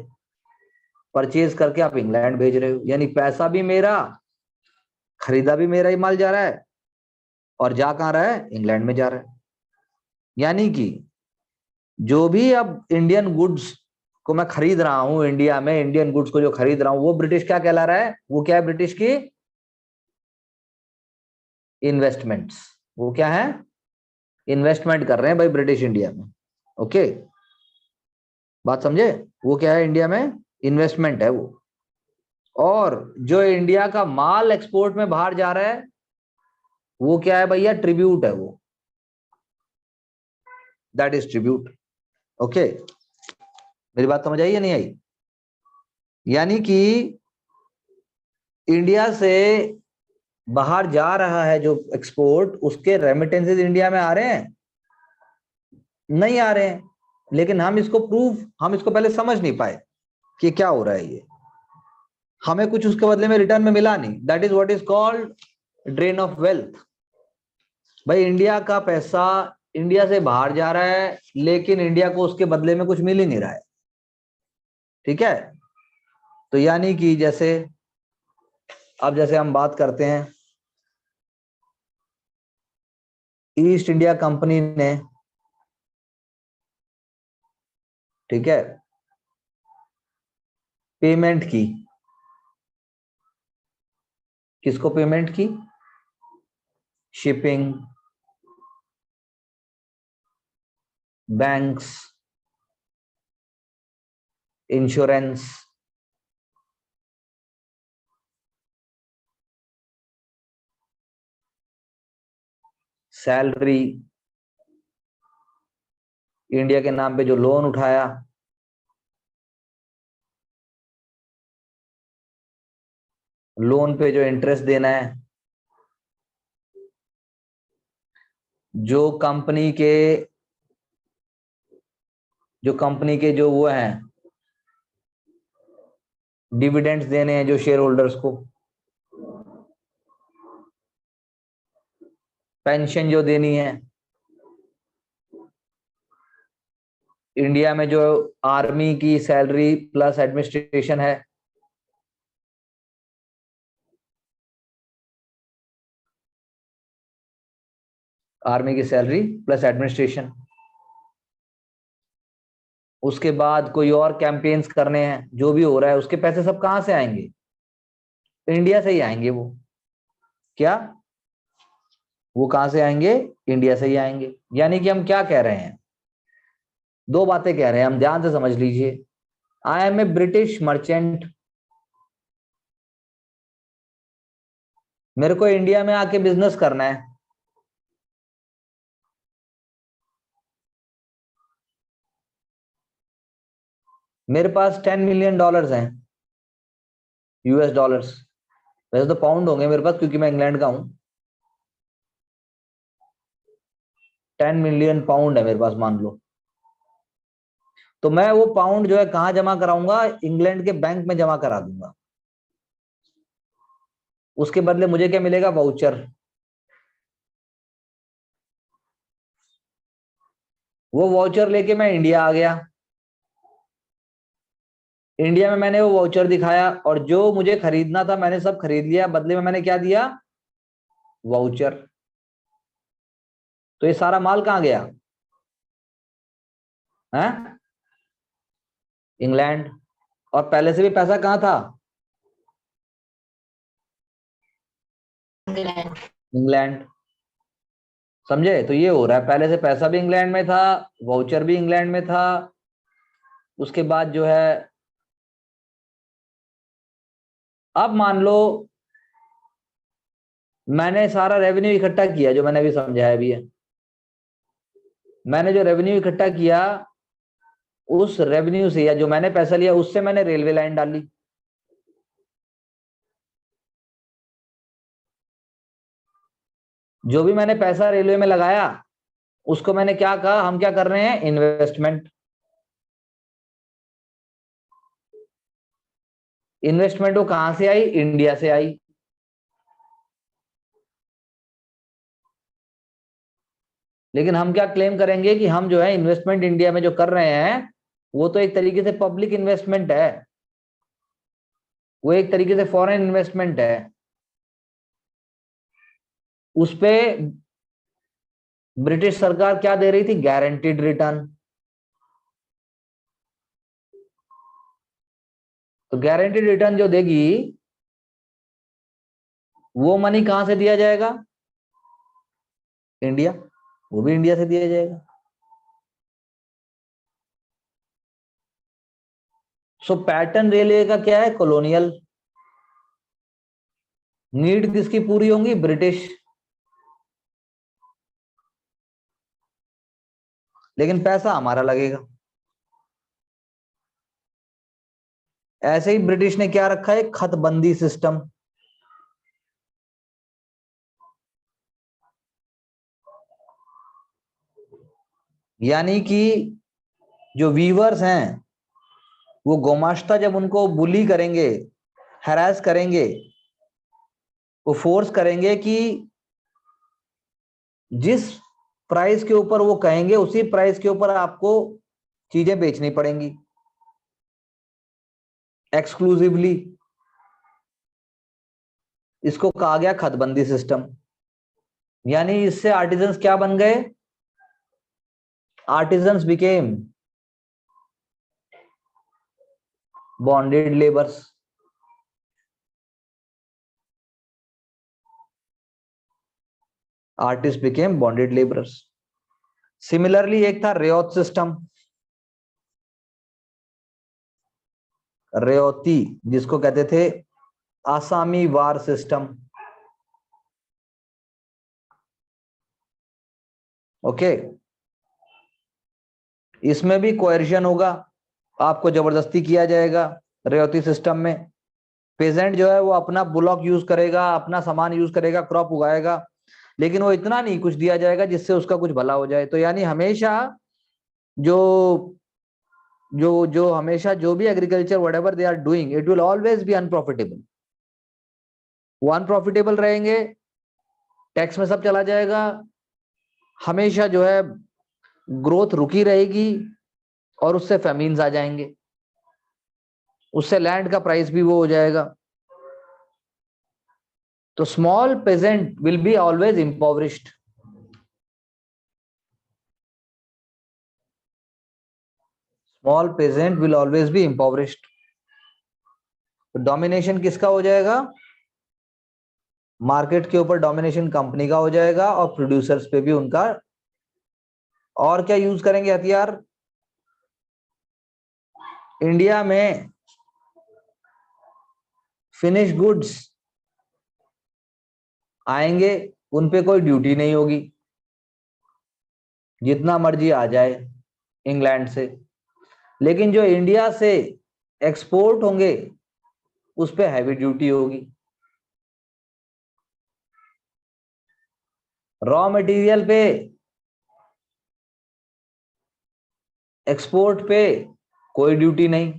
परचेज करके आप इंग्लैंड भेज रहे हो, यानी पैसा भी मेरा, खरीदा भी मेरा ही माल जा रहा है, और जा कहां रहा है? इंग्लैंड में जा रहा है। यानी कि जो भी अब इंडियन गुड्स को मैं खरीद रहा हूं इंडिया में, इंडियन गुड्स को जो खरीद रहा हूं, वो ब्रिटिश क्या कहला रहा है? वो क्या है ब्रिटिश की? इन्वेस्टमेंट्स। वो क्या है? इन्वेस्टमेंट कर रहे हैं भाई ब्रिटिश इंडिया में। ओके, बात समझे? वो क्या है इंडिया में? इन्वेस्टमेंट है वो। और जो इंडिया का माल एक्सपोर्ट में बाहर जा रहा है वो क्या है भैया? ट्रिब्यूट है वो। That is tribute. ओके, मेरी बात समझ आई या नहीं आई? यानी कि इंडिया से बाहर जा रहा है जो एक्सपोर्ट, उसके रेमिटेंसेस इंडिया में आ रहे हैं? नहीं आ रहे हैं, लेकिन हम इसको पहले समझ नहीं पाए कि क्या हो रहा है। ये हमें कुछ उसके बदले में रिटर्न में मिला नहीं। That is what is called drain of wealth. भाई इंडिया का पैसा इंडिया से बाहर जा रहा है, लेकिन इंडिया को उसके बदले में कुछ मिल ही नहीं रहा है। ठीक है, तो यानी कि जैसे हम बात करते हैं, ईस्ट इंडिया कंपनी ने, ठीक है, पेमेंट की, किसको पेमेंट की? Shipping, banks, insurance, salary, India के नाम पे जो लोन उठाया, लोन पे जो इंटरेस्ट देना है, जो कंपनी के जो वो हैं डिविडेंड्स देने हैं जो शेयर होल्डर्स को, पेंशन जो देनी है, इंडिया में जो आर्मी की सैलरी प्लस एडमिनिस्ट्रेशन है, आर्मी की सैलरी प्लस एडमिनिस्ट्रेशन। उसके बाद कोई और कैंपेन्स करने हैं, जो भी हो रहा है, उसके पैसे सब कहां से आएंगे? इंडिया से ही आएंगे। वो क्या, वो कहां से आएंगे? इंडिया से ही आएंगे। यानी कि हम क्या कह रहे हैं? दो बातें कह रहे हैं, हम ध्यान से समझ लीजिए। I am a British merchant, मेरे को इंडिया में आके बिजनेस करना है, मेरे पास $10 मिलियन हैं, यूएस डॉलर्स। वैसे तो पाउंड होंगे मेरे पास, क्योंकि मैं इंग्लैंड का हूं। 10 मिलियन पाउंड है मेरे पास, मान लो। तो मैं वो पाउंड जो है कहां जमा कराऊंगा? इंग्लैंड के बैंक में जमा करा दूंगा। उसके बदले मुझे क्या मिलेगा? वाउचर। वो वाउचर लेके मैं इंडिया आ गया। इंडिया में मैंने वो वाउचर दिखाया, और जो मुझे खरीदना था मैंने सब खरीद लिया। बदले में मैंने क्या दिया? वाउचर। तो ये सारा माल कहां गया? है इंग्लैंड। और पहले से भी पैसा कहां था? इंग्लैंड। समझे? तो ये हो रहा है, पहले से पैसा भी इंग्लैंड में था, वाउचर भी इंग्लैंड में था। उसके बाद जो है, अब मान लो मैंने सारा रेवेन्यू इकट्ठा किया, जो मैंने अभी समझाया भी है। मैंने जो रेवेन्यू इकट्ठा किया, उस रेवेन्यू से, या जो मैंने पैसा लिया उससे मैंने रेलवे लाइन डाली। जो भी मैंने पैसा रेलवे में लगाया, उसको मैंने क्या कहा? हम क्या कर रहे हैं? इन्वेस्टमेंट। इन्वेस्टमेंट वो कहां से आई? इंडिया से आई। लेकिन हम क्या क्लेम करेंगे कि हम जो है इन्वेस्टमेंट इंडिया में जो कर रहे हैं, वो तो एक तरीके से पब्लिक इन्वेस्टमेंट है, वो एक तरीके से फॉरेन इन्वेस्टमेंट है। उस पे ब्रिटिश सरकार क्या दे रही थी? Guaranteed return. तो गारंटीड रिटर्न जो देगी, वो मनी कहां से दिया जाएगा? इंडिया। वो भी इंडिया से दिया जाएगा। सो पैटर्न रेलवे का क्या है? कॉलोनियल। नीड किसकी पूरी होंगी? ब्रिटिश। लेकिन पैसा हमारा लगेगा। ऐसे ही ब्रिटिश ने क्या रखा है, खतबंदी सिस्टम। यानी कि जो वीवर्स हैं वो गोमाश्ता जब उनको बुली करेंगे, हैरास करेंगे, वो फोर्स करेंगे कि जिस प्राइस के ऊपर वो कहेंगे उसी प्राइस के ऊपर आपको चीजें बेचनी पड़ेंगी एक्सक्लूसिवली। इसको कहा गया खतबंदी सिस्टम। यानी इससे आर्टिजन्स क्या बन गए, artisans became bonded labours. Artist became bonded labourers. Similarly एक था रेयत सिस्टम, रेयती, जिसको कहते थे आसामी वार सिस्टम। ओके, इसमें भी कोएर्शन होगा, आपको जबरदस्ती किया जाएगा। रेयती सिस्टम में पेजेंट जो है वो अपना बुलॉक यूज करेगा, अपना सामान यूज करेगा, क्रॉप उगाएगा, लेकिन वो इतना नहीं कुछ दिया जाएगा जिससे उसका कुछ भला हो जाए। तो यानी हमेशा जो जो जो हमेशा जो भी agriculture whatever they are doing, it will always be unprofitable. वो अनप्रॉफिटेबल रहेंगे, टैक्स में सब चला जाएगा, हमेशा जो है ग्रोथ रुकी रहेगी और उससे फेमिन्स आ जाएंगे, उससे लैंड का प्राइस भी वो हो जाएगा। तो small peasant will be always impoverished. Small peasant will always be impoverished. तो डोमिनेशन किसका हो जाएगा, मार्केट के ऊपर डोमिनेशन कंपनी का हो जाएगा और प्रोड्यूसर्स पे भी उनका। और क्या यूज करेंगे हथियार, इंडिया में फिनिश गुड्स आएंगे, उन पे कोई ड्यूटी नहीं होगी, जितना मर्जी आ जाए इंग्लैंड से। लेकिन जो इंडिया से एक्सपोर्ट होंगे उस पे हैवी ड्यूटी होगी। रॉ मटेरियल पे, एक्सपोर्ट पे कोई ड्यूटी नहीं,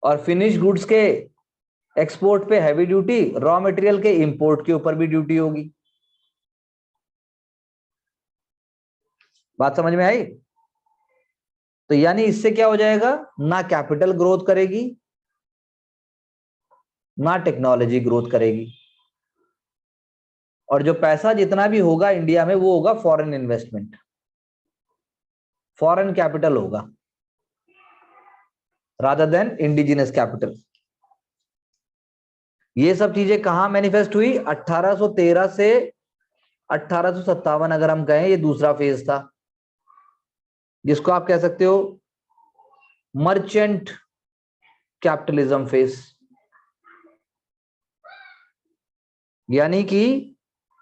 और फिनिश गुड्स के एक्सपोर्ट पे हैवी ड्यूटी, रॉ मटेरियल के इंपोर्ट के ऊपर भी ड्यूटी होगी। बात समझ में आई? तो यानी इससे क्या हो जाएगा, ना कैपिटल ग्रोथ करेगी ना टेक्नोलॉजी ग्रोथ करेगी, और जो पैसा जितना भी होगा इंडिया में वो होगा फॉरेन इन्वेस्टमेंट, फॉरेन कैपिटल होगा रादर देन इंडिजिनस कैपिटल। ये सब चीजें कहां मैनिफेस्ट हुई, 1813 से 1857 अगर हम कहें, ये दूसरा फेज था जिसको आप कह सकते हो मर्चेंट कैपिटलिज्म फेज। यानी कि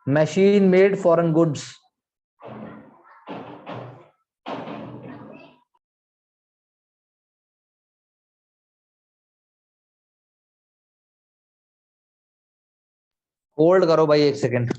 machine made foreign goods. Hold करो भाई एक सेकेंड।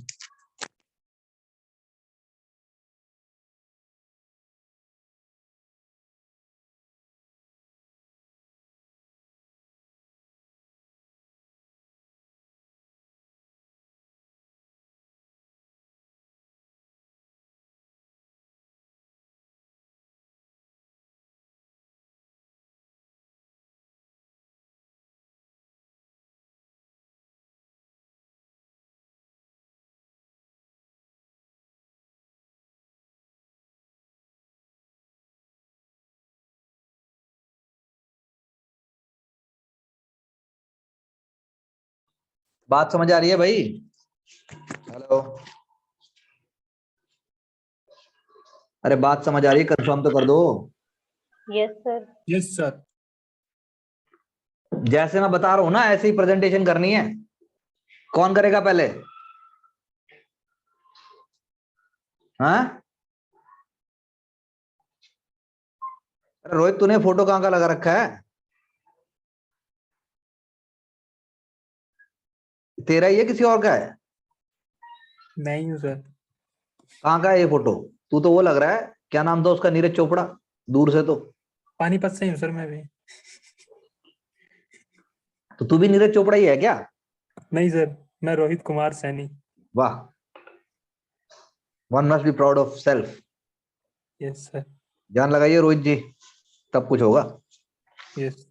बात समझ आ रही है भाई? हेलो, अरे बात समझ आ रही है, कंफर्म तो कर दो। Yes sir. Yes sir. जैसे मैं बता रहा हूं ना ऐसे ही प्रेजेंटेशन करनी है। कौन करेगा पहले? हाँ अरे रोहित, तूने फोटो कहाँ का लगा रखा है? तेरा ही है किसी और का है? नहीं हूँ सर। कहाँ का है ये फोटो? तू तो वो लग रहा है, क्या नाम था उसका, नीरज चोपड़ा, दूर से पानीपत से ही हूँ सर मैं भी। तो तू भी नीरज चोपड़ा ही है क्या? नहीं सर, मैं रोहित कुमार सैनी। वाह, one must be proud of self. Yes sir. जान लगाइए रोहित जी, तब कुछ होगा। यस।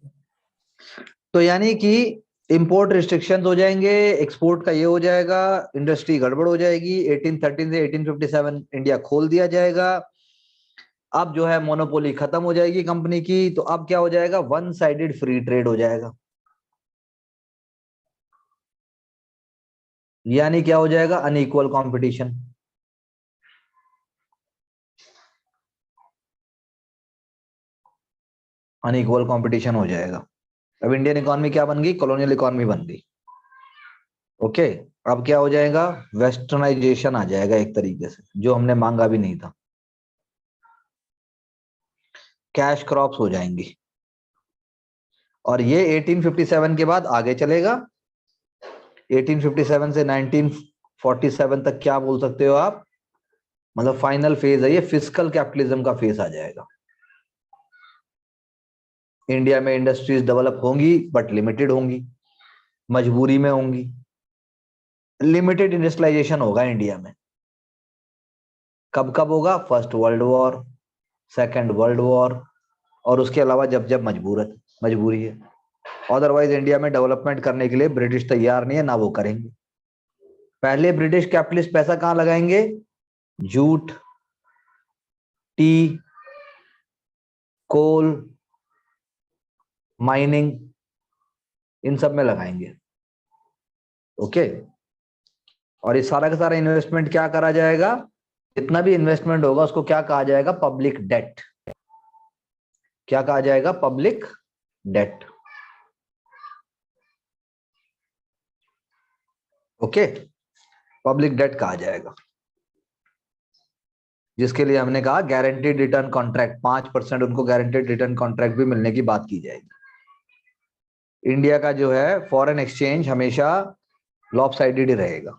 तो यानी कि इंपोर्ट रिस्ट्रिक्शंस हो जाएंगे, एक्सपोर्ट का ये हो जाएगा, इंडस्ट्री गड़बड़ हो जाएगी। 1813 से 1857 इंडिया खोल दिया जाएगा। अब जो है मोनोपोली खत्म हो जाएगी कंपनी की। तो अब क्या हो जाएगा? वन साइडेड फ्री ट्रेड हो जाएगा। यानी क्या हो जाएगा? Unequal competition. अनइक्वल कंपटीशन हो जाएगा। अब इंडियन इकोनॉमी क्या बन गई? कॉलोनियल इकोनॉमी बन गई। ओके, अब क्या हो जाएगा? वेस्टर्नाइजेशन आ जाएगा एक तरीके से, जो हमने मांगा भी नहीं था। कैश क्रॉप्स हो जाएंगी। और ये 1857 के बाद आगे चलेगा। 1857 से 1947 तक क्या बोल सकते हो आप? मतलब फाइनल फेज है ये, फिस्कल कैपिटलिज्म का फेज आ जाएगा। इंडिया में इंडस्ट्रीज डेवलप होंगी बट लिमिटेड होंगी, मजबूरी में होंगी। लिमिटेड इंडस्ट्रियलाइजेशन होगा इंडिया में। कब कब होगा? First world war, second world war, और उसके अलावा जब जब मजबूरी है। अदरवाइज इंडिया में डेवलपमेंट करने के लिए ब्रिटिश तैयार नहीं है, ना वो करेंगे। पहले ब्रिटिश कैपिटलिस्ट पैसा कहां लगाएंगे? जूट, टी, कोल, माइनिंग, इन सब में लगाएंगे। ओके, और ये सारा का सारा इन्वेस्टमेंट क्या करा जाएगा? जितना भी इन्वेस्टमेंट होगा उसको क्या कहा जाएगा? Public debt. क्या कहा जाएगा? Public debt. Okay, public debt कहा जाएगा, जिसके लिए हमने कहा गारंटीड रिटर्न कॉन्ट्रैक्ट, 5% उनको गारंटीड रिटर्न कॉन्ट्रैक्ट भी मिलने की बात की जाएगी। इंडिया का जो है फॉरेन एक्सचेंज हमेशा लॉपसाइडेड ही रहेगा।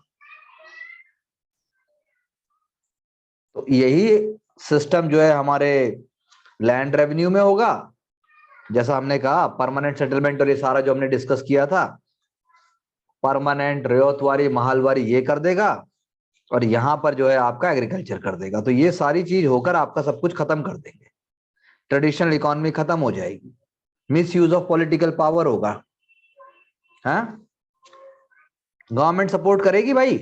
तो यही सिस्टम जो है हमारे लैंड रेवेन्यू में होगा। जैसा हमने कहा परमानेंट सेटलमेंट और ये सारा जो हमने डिस्कस किया था, परमानेंट, रेतवारी, महालवारी ये कर देगा, और यहां पर जो है आपका एग्रीकल्चर कर देगा। तो ये सारी चीज होकर आपका सब कुछ खत्म कर देंगे। ट्रेडिशनल इकोनॉमी खत्म हो जाएगी। Miss use of political power होगा। हाँ, गवर्नमेंट सपोर्ट करेगी भाई।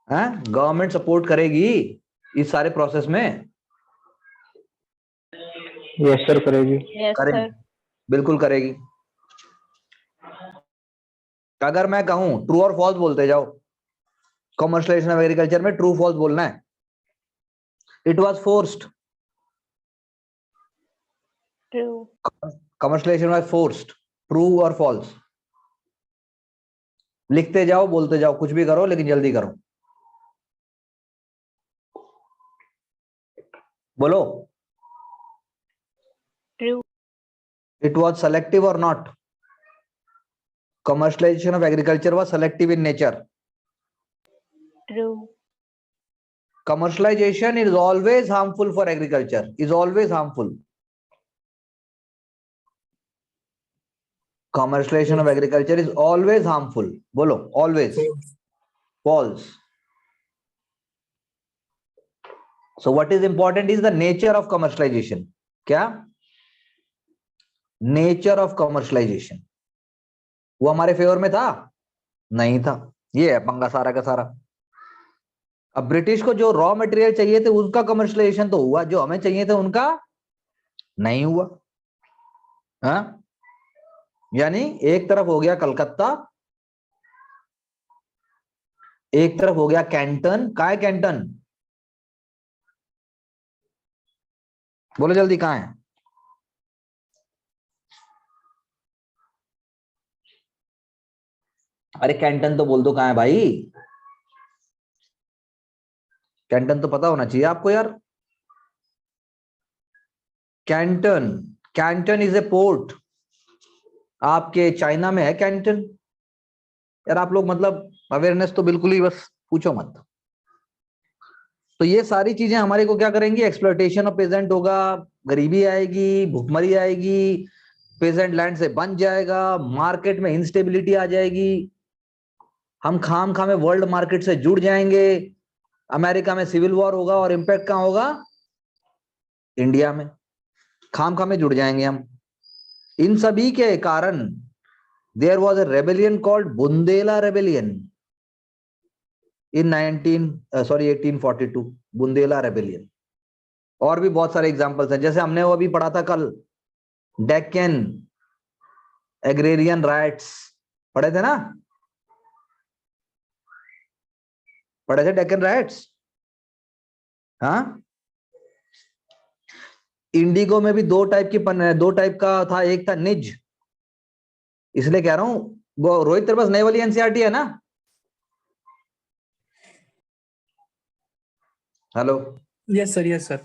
हाँ, गवर्नमेंट सपोर्ट करेगी इस सारे प्रोसेस में। यस सर, करेगी। यस करेगी, सर। बिल्कुल करेगी। अगर मैं कहूं ट्रू और फॉल्स बोलते जाओ, कमर्शियलाइजेशन ऑफ एग्रीकल्चर में ट्रू फॉल्स बोलना है। It was forced, true. Commercialisation was forced. True और फॉल्स लिखते जाओ, बोलते जाओ, कुछ भी करो लेकिन जल्दी करो। बोलो, ट्रू। इट वाज सेलेक्टिव और not? Commercialization of agriculture was selective in nature. True. Commercialization is always harmful for agriculture, is always harmful. Commercialization of agriculture is always harmful. Bolo, always. False. So what is important is the nature of commercialization. क्या? Nature of commercialization. वो हमारे favour में था? नहीं था। ये है पंगा सारा का सारा। अब ब्रिटिश को जो रॉ मटेरियल चाहिए थे उसका कमर्शियलाइजेशन तो हुआ, जो हमें चाहिए थे उनका नहीं हुआ। हाँ, यानी एक तरफ हो गया कलकत्ता, एक तरफ हो गया कैंटन। कहाँ है कैंटन? बोलो जल्दी, कहाँ है? अरे कैंटन तो बोल दो, कहाँ है भाई? कैंटन तो पता होना चाहिए आपको यार। Canton, Canton is a port. आपके चाइना में है कैंटन? यार आप लोग मतलब अवेयरनेस तो बिल्कुल ही बस पूछो मत। तो ये सारी चीजें हमारे को क्या करेंगी, एक्सप्लॉयटेशन ऑफ पेजेंट होगा, गरीबी आएगी, भुखमरी आएगी, पेजेंट लैंड से बन जाएगा, मार्केट में इंस्टेबिलिटी आ जाएगी, हम खाम खामे वर्ल्ड मार्केट से जुड़ जाएंगे, अमेरिका में सिविल वॉर होगा और इंपैक्ट कहां होगा, इंडिया में, खाम खामे जुड़ जाएंगे हम। इन सभी के कारण there was a rebellion called Bundela rebellion in 1842, Bundela rebellion. और भी बहुत सारे एग्जांपल्स हैं, जैसे हमने वो अभी पढ़ा था कल, डेक्कन एग्रेरियन राइट्स, पढ़े थे ना, पढ़े थे डेक्कन राइट्स? हाँ, इंडिगो में भी दो टाइप का था, एक था निज, इसलिए कह रहा हूं वो रोहित तेरे पास नई वाली एनसीईआरटी है ना? Hello, yes sir, yes sir.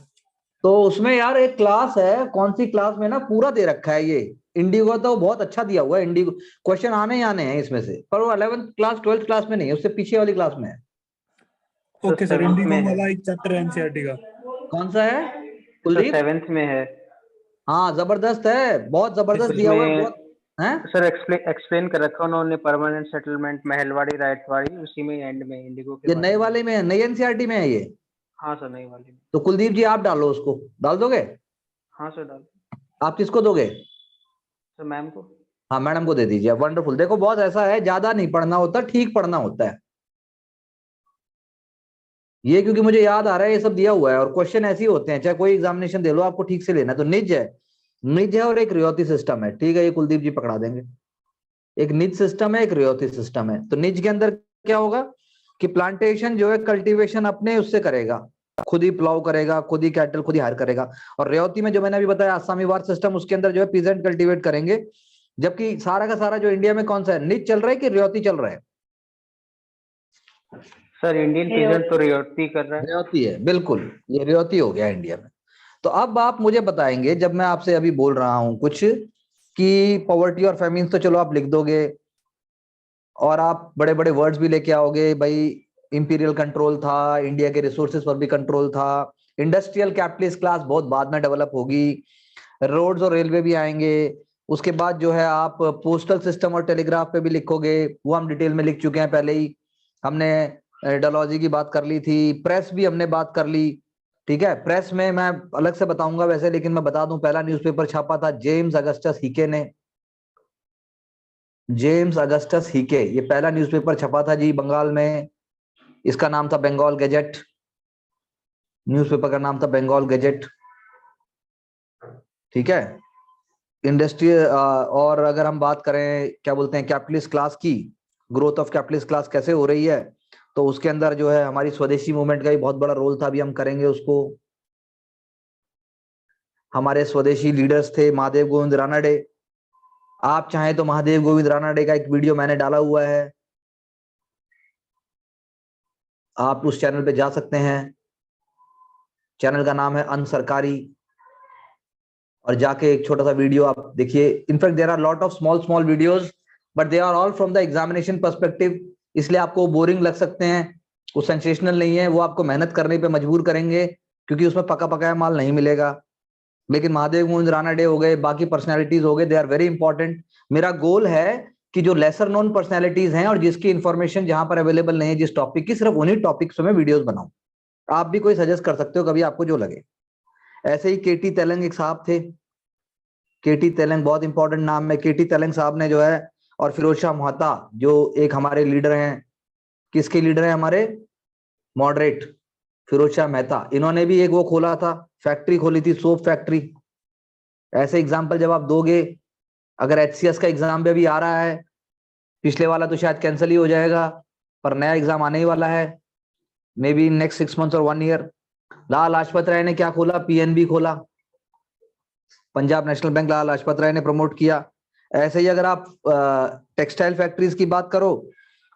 तो उसमें यार एक क्लास है, कौन सी क्लास में ना पूरा दे रखा है ये इंडिगो, तो बहुत अच्छा दिया हुआ है इंडिगो, क्वेश्चन आने ही आने हैं इसमें से, पर वो 11th क्लास 12th क्लास में नहीं है, उससे पीछे वाली क्लास में है। ओके सर, 7th इंडिगो में है। वाला एक चैप्टर है एनसीईआरटी का। कौन सा है सर कुलदीप? 7th में है। हाँ जबरदस्त है, बहुत जबरदस्त दिया हुआ है, उसमें बहुत है। सर एक्सप्लेन कर रखा उन्होंने, परमानेंट सेटलमेंट, महलवाड़ी, रायतवाड़ी, उसी में एंड में इंडिगो के ये बारे नए में। वाले में है, नई एनसीईआरटी में है ये। हाँ सर, नई वाली में। तो कुलदीप जी आप डालो उसको, डाल दोगे? हाँ सर, डाल। आप किसको दोगे? सर मैम को। हाँ मैडम को दे दीजिए। वंडरफुल। देखो बहुत ऐसा है, ज्यादा नहीं पढ़ना होता, ठीक पढ़ना होता है ये, क्योंकि मुझे याद आ रहा है ये सब दिया हुआ है और क्वेश्चन ऐसे ही होते हैं, चाहे कोई एग्जामिनेशन दे लो, आपको ठीक से लेना है। तो निज है, निज है और एक रियोती सिस्टम है, ठीक है, ये कुलदीप जी पकड़ा देंगे। एक निज सिस्टम है, एक रियोती सिस्टम है। तो निज के अंदर क्या होगा कि प्लांटेशन जो है कल्टीवेशन अपने उससे करेगा, खुद ही प्लाव करेगा, खुद ही कैटल खुद ही हायर करेगा। और रियोती में जो मैंने अभी बताया आसामी वार सिस्टम, उसके अंदर जो है पीजेंट कल्टीवेट करेंगे। जबकि सारा का सारा जो इंडिया में कौन सा है, निज चल रहा है कि रियोती चल रहा है? सर इंडियन पीजेंट तो रियोती कर रहा है। रियोती है, बिल्कुल, ये रियोती हो गया इंडिया में। तो अब आप मुझे बताएंगे, जब मैं आपसे अभी बोल रहा हूं कुछ कि पॉवर्टी और फेमिन, तो चलो आप लिख दोगे और आप बड़े बड़े वर्ड्स भी लेके आओगे भाई, इंपीरियल कंट्रोल था, इंडिया के रिसोर्सेज पर भी कंट्रोल था, इंडस्ट्रियल कैपिटलिस्ट क्लास बहुत बाद में डेवलप होगी, रोड्स और रेलवे भी आएंगे। उसके बाद जो है आप पोस्टल सिस्टम और टेलीग्राफ पे भी लिखोगे, वो हम डिटेल में लिख चुके हैं पहले ही, हमने डलहौजी की बात कर ली थी, प्रेस भी हमने बात कर ली, ठीक है। प्रेस में मैं अलग से बताऊंगा वैसे, लेकिन मैं बता दूं पहला न्यूज़पेपर छापा था जेम्स अगस्टस हीके ने, जेम्स अगस्टस हीके, ये पहला न्यूज़पेपर छपा था जी बंगाल में। इसका नाम था बंगाल गैजेट, न्यूज़पेपर का नाम था बंगाल गैजेट, ठीक है। इंडस्ट्री और अगर हम बात करें क्या बोलते हैं कैपिटलिस्ट क्लास की, ग्रोथ ऑफ कैपिटलिस्ट क्लास कैसे हो रही है, तो उसके अंदर जो है हमारी स्वदेशी मूवमेंट का भी बहुत बड़ा रोल था, अभी हम करेंगे उसको। हमारे स्वदेशी लीडर्स थे महादेव गोविंद रानडे, आप चाहें तो महादेव गोविंद रानडे का एक वीडियो मैंने डाला हुआ है, आप उस चैनल पे जा सकते हैं, चैनल का नाम है अनसरकारी, और जाके एक छोटा सा वीडियो आप देखिए। In fact there are lot of small videos, but they are all from the examination perspective, इसलिए आपको बोरिंग लग सकते हैं, वो सेंसेशनल नहीं है, वो आपको मेहनत करने पे मजबूर करेंगे, क्योंकि उसमें पका पकाया माल नहीं मिलेगा। लेकिन महादेव गोविंद रानडे हो गए, बाकी पर्सनैलिटीज हो गए, दे आर वेरी इंपॉर्टेंट। मेरा गोल है कि जो लेसर नोन पर्सनैलिटीज हैं और जिसकी इंफॉर्मेशन जहां पर अवेलेबल नहीं है जिस टॉपिक की, सिर्फ उन्हीं टॉपिक्स में वीडियोस बनाऊं। आप भी कोई सजेस्ट कर सकते हो कभी आपको जो लगे। ऐसे ही केटी तेलंग एक साहब थे, केटी तेलंग बहुत इंपॉर्टेंट नाम है। केटी तेलंग साहब ने जो है, और फिरोज शाह मोहता जो एक हमारे लीडर हैं, किसके लीडर हैं हमारे, मॉडरेट फिरोज शाह मेहता, इन्होंने भी एक वो खोला था, फैक्ट्री खोली थी, सोप फैक्ट्री। ऐसे एग्जाम्पल जब आप दोगे, अगर एचसीएस का एग्जाम भी अभी आ रहा है, पिछले वाला तो शायद कैंसिल ही हो जाएगा, पर नया एग्जाम आने ही वाला है, मे बी नेक्स्ट 6 months और 1 year। लाल लाजपत राय ने क्या खोला, पीएनबी खोला, पंजाब नेशनल बैंक, लाल लाजपत राय ने प्रमोट किया। ऐसे ही अगर आप टेक्सटाइल फैक्ट्रीज की बात करो,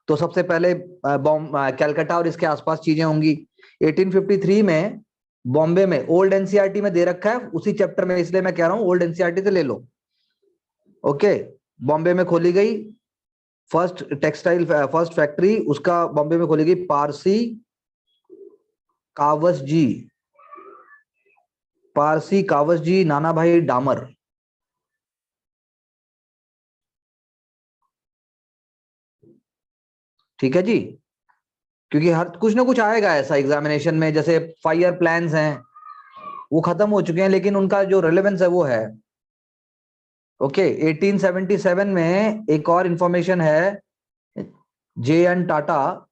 तो सबसे पहले कलकत्ता और इसके आसपास चीजें होंगी। 1853 में बॉम्बे में ओल्ड एनसीईआरटी में दे रखा है उसी चैप्टर में, इसलिए मैं कह रहा हूं ओल्ड एनसीईआरटी से ले लो। ओके, बॉम्बे में खोली गई फर्स्ट टेक्सटाइल फर्स्ट फैक्ट्री, उसका बॉम्बे में खोली गई पारसी कावस जी नाना भाई डामर। ठीक है जी, क्योंकि हर कुछ ना कुछ आएगा ऐसा एग्जामिनेशन में, जैसे 5 ईयर प्लान्स हैं वो खत्म हो चुके हैं लेकिन उनका जो रेलेवेंस है वो है। ओके, 1877 में एक और इंफॉर्मेशन है, JN टाटा,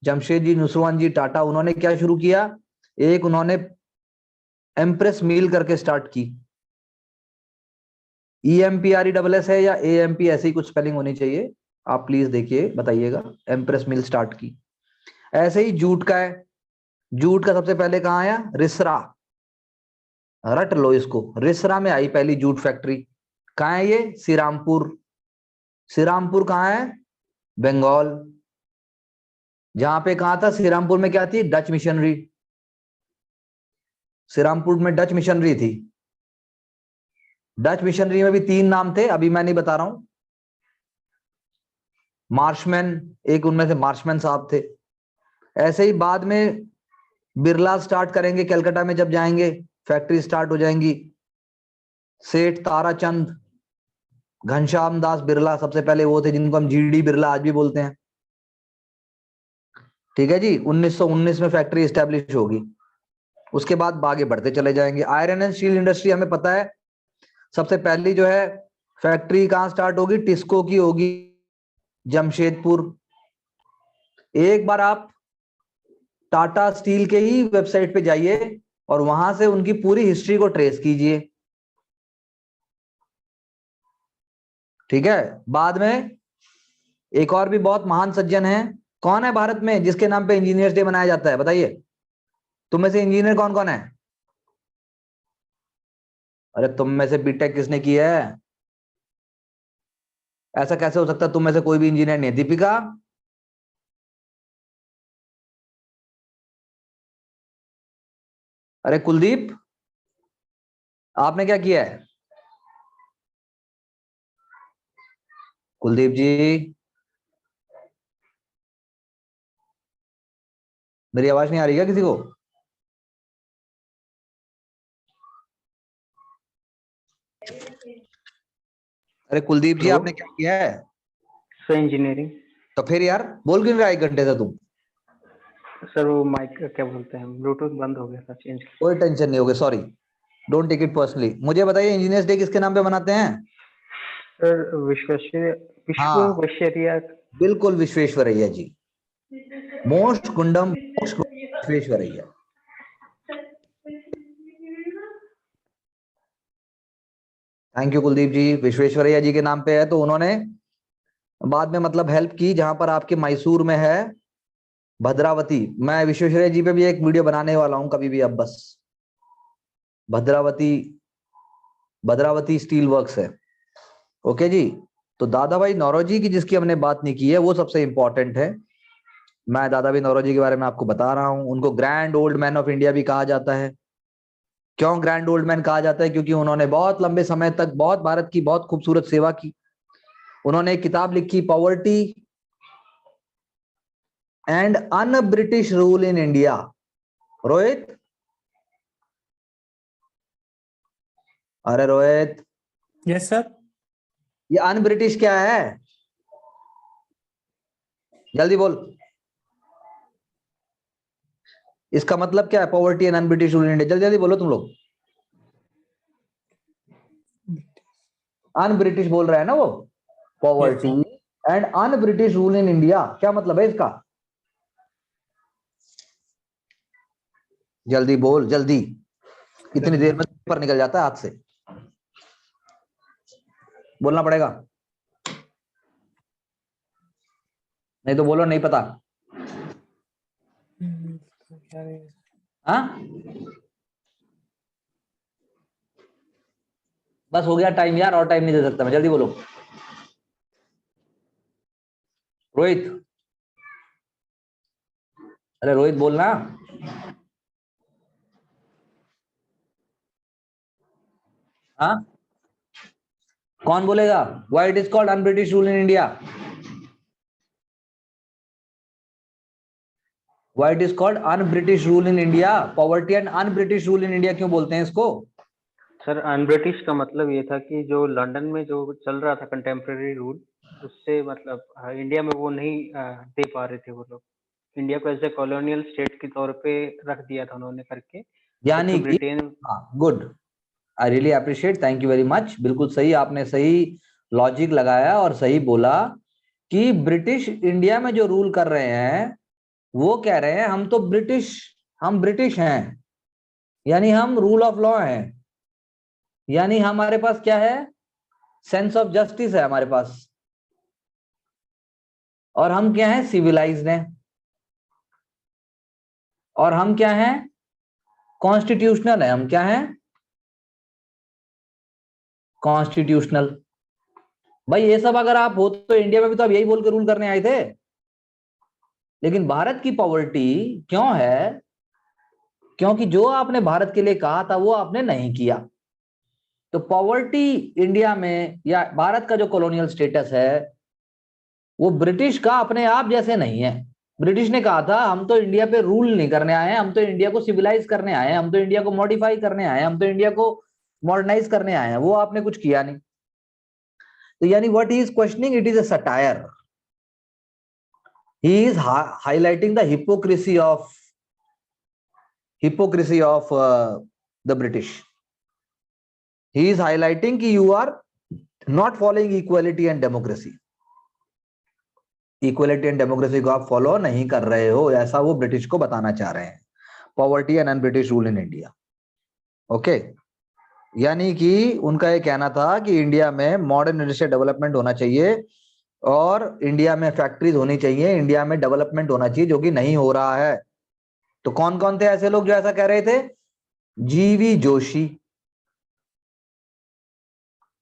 जमशेदजी नुसरवान जी टाटा, उन्होंने क्या शुरू किया, एक उन्होंने एम्प्रेस मिल करके स्टार्ट की। EMPRESS है या AMP, ऐसी कुछ स्पेलिंग होनी चाहिए, आप प्लीज देखिए बताइएगा। एम्प्रेस मिल स्टार्ट की। ऐसे ही जूट का है, जूट का सबसे पहले कहाँ आया, रिसरा, रट लो इसको, रिसरा में आई पहली जूट फैक्ट्री। कहाँ है ये, श्रीरामपुर। श्रीरामपुर कहाँ है, बंगाल। जहां पे कहा था श्रीरामपुर में क्या थी, डच मिशनरी। श्रीरामपुर में डच मिशनरी थी। डच मिशनरी में भी 3 नाम थे, अभी मैं नहीं बता रहा हूं। मार्शमैन, एक उनमें से मार्शमैन साहब थे। ऐसे ही बाद में बिरला स्टार्ट करेंगे, कलकत्ता में जब जाएंगे फैक्ट्री स्टार्ट हो जाएंगी। सेठ ताराचंद घनश्याम दास बिरला सबसे पहले वो थे, जिनको हम GD बिरला आज भी बोलते हैं। ठीक है जी, 1919 में फैक्ट्री स्टैब्लिश होगी। उसके बाद आगे बढ़ते चले जाएंगे। आयरन एंड स्टील इंडस्ट्री हमें पता है, सबसे पहली जो है फैक्ट्री कहां स्टार्ट होगी, टिस्को की होगी, जमशेदपुर। एक बार आप टाटा स्टील के ही वेबसाइट पे जाइए और वहां से उनकी पूरी हिस्ट्री को ट्रेस कीजिए। ठीक है, बाद में एक और भी बहुत महान सज्जन है, कौन है भारत में जिसके नाम पे इंजीनियर्स डे मनाया जाता है, बताइए। तुम में से इंजीनियर कौन कौन है, अरे तुम में से बीटेक किसने की है, ऐसा कैसे हो सकता है, तुम में से कोई भी इंजीनियर नहीं है। दीपिका, अरे कुलदीप, आपने क्या किया है, कुलदीप जी, मेरी आवाज नहीं आ रही क्या किसी को? अरे कुलदीप जी, हेलो आपने क्या किया है? Sir, engineering. तो फिर यार बोल क्यों नहीं रहा 1 घंटे से तुम? सर वो माइक क्या बोलते हैं, ब्लूटूथ बंद हो गया था, चेंज। कोई टेंशन नहीं होगी, sorry, don't take it personally. मुझे बताइए इंजीनियर्स डे किसके नाम पे मनाते हैं? सर विश्व हाँ, वैश्वर्य। बिल्कुल विश्वेश्वरैया जी, मोस्ट कुंडम मोक्ष विश्वेश्वरैया। थैंक यू कुलदीप जी, विश्वेश्वरैया जी के नाम पे है, तो उन्होंने बाद में मतलब हेल्प की, जहां पर आपके मैसूर में है भद्रावती। मैं विश्वेश्वरैया जी पे भी एक वीडियो बनाने वाला हूं कभी भी, अब बस भद्रावती, भद्रावती स्टील वर्क्स है। ओके जी, तो दादा भाई नौरोजी की जिसकी हमने बात नहीं की है वो सबसे इंपॉर्टेंट है। मैं दादा भाई नौरोजी के बारे में आपको बता रहा हूं। उनको grand old man of India भी कहा जाता है। क्यों ग्रैंड ओल्ड मैन कहा जाता है? क्योंकि उन्होंने बहुत लंबे समय तक बहुत भारत की बहुत खूबसूरत सेवा की। उन्होंने एक किताब लिखी, poverty and un British rule in India. Rohit, अरे रोहित, यस सर। ये अन ब्रिटिश क्या है, जल्दी बोल। इसका मतलब क्या है, poverty and un British rule in India, जल्दी जल्दी बोलो तुम लोग। अन ब्रिटिश बोल रहा है ना वो, poverty and un British rule in India, क्या मतलब है इसका? जल्दी बोल, जल्दी, इतनी देर में पेपर निकल जाता है हाथ से, बोलना पड़ेगा, नहीं तो बोलो नहीं पता। हाँ, बस हो गया टाइम यार, और टाइम नहीं दे सकता मैं, जल्दी बोलो। रोहित, अरे रोहित बोलना। हाँ, कौन बोलेगा? Why it is called un British rule in India? Why it is called un British rule in India? Poverty and un British rule in India क्यों बोलते हैं इसको? सर अन ब्रिटिश का मतलब ये था कि जो लंदन में जो चल रहा था कंटेम्प्रेरी रूल, उससे मतलब इंडिया में वो नहीं दे पा रहे थे वो लोग। इंडिया को एज ए कॉलोनियल स्टेट के तौर पे रख दिया था उन्होंने करके, यानी जबकि कि Britain. Good, I really appreciate, thank you very much. बिल्कुल सही, आपने सही लॉजिक लगाया और सही बोला कि ब्रिटिश इंडिया में जो रूल कर रहे हैं वो कह रहे हैं हम तो हम ब्रिटिश हैं, यानी हम रूल ऑफ लॉ हैं, यानी हमारे पास क्या है? सेंस ऑफ जस्टिस है हमारे पास, और हम क्या हैं? सिविलाइज्ड हैं। और हम क्या हैं? कॉन्स्टिट्यूशनल है। हम क्या हैं? कॉन्स्टिट्यूशनल। भाई ये सब अगर आप हो तो इंडिया में भी तो आप यही बोल के रूल करने आए थे। लेकिन भारत की पॉवर्टी क्यों है? क्योंकि जो आपने भारत के लिए कहा था वो आपने नहीं किया। तो पॉवर्टी इंडिया में या भारत का जो कॉलोनियल स्टेटस है वो ब्रिटिश का अपने आप जैसे नहीं है। ब्रिटिश ने कहा था हम तो इंडिया पे रूल नहीं करने आए हैं, हम तो इंडिया को सिविलाइज करने आए हैं, हम तो इंडिया को मॉडिफाई करने आए हैं, हम तो इंडिया को मॉडर्नाइज करने आए हैं। वो आपने कुछ किया नहीं। तो यानी what he is questioning, it is a satire. He is highlighting the hypocrisy of the British. He is highlighting कि you are not following equality and democracy. Equality and democracy को आप फॉलो नहीं कर रहे हो, ऐसा वो ब्रिटिश को बताना चाह रहे हैं। Poverty and un-British rule in India. Okay, यानी कि उनका ये कहना था कि इंडिया में मॉडर्न इंडस्ट्रियल डेवलपमेंट होना चाहिए और इंडिया में फैक्ट्रीज होनी चाहिए, इंडिया में डेवलपमेंट होना चाहिए, जो कि नहीं हो रहा है। तो कौन कौन थे ऐसे लोग जो ऐसा कह रहे थे? जीवी जोशी,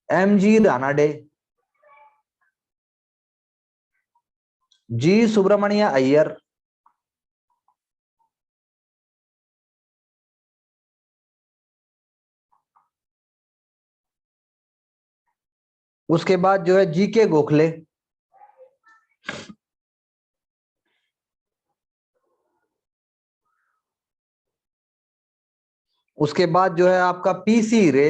एमजी रानाडे, जी सुब्रमण्य अय्यर, उसके बाद जो है जी के गोखले, उसके बाद जो है आपका पीसी रे,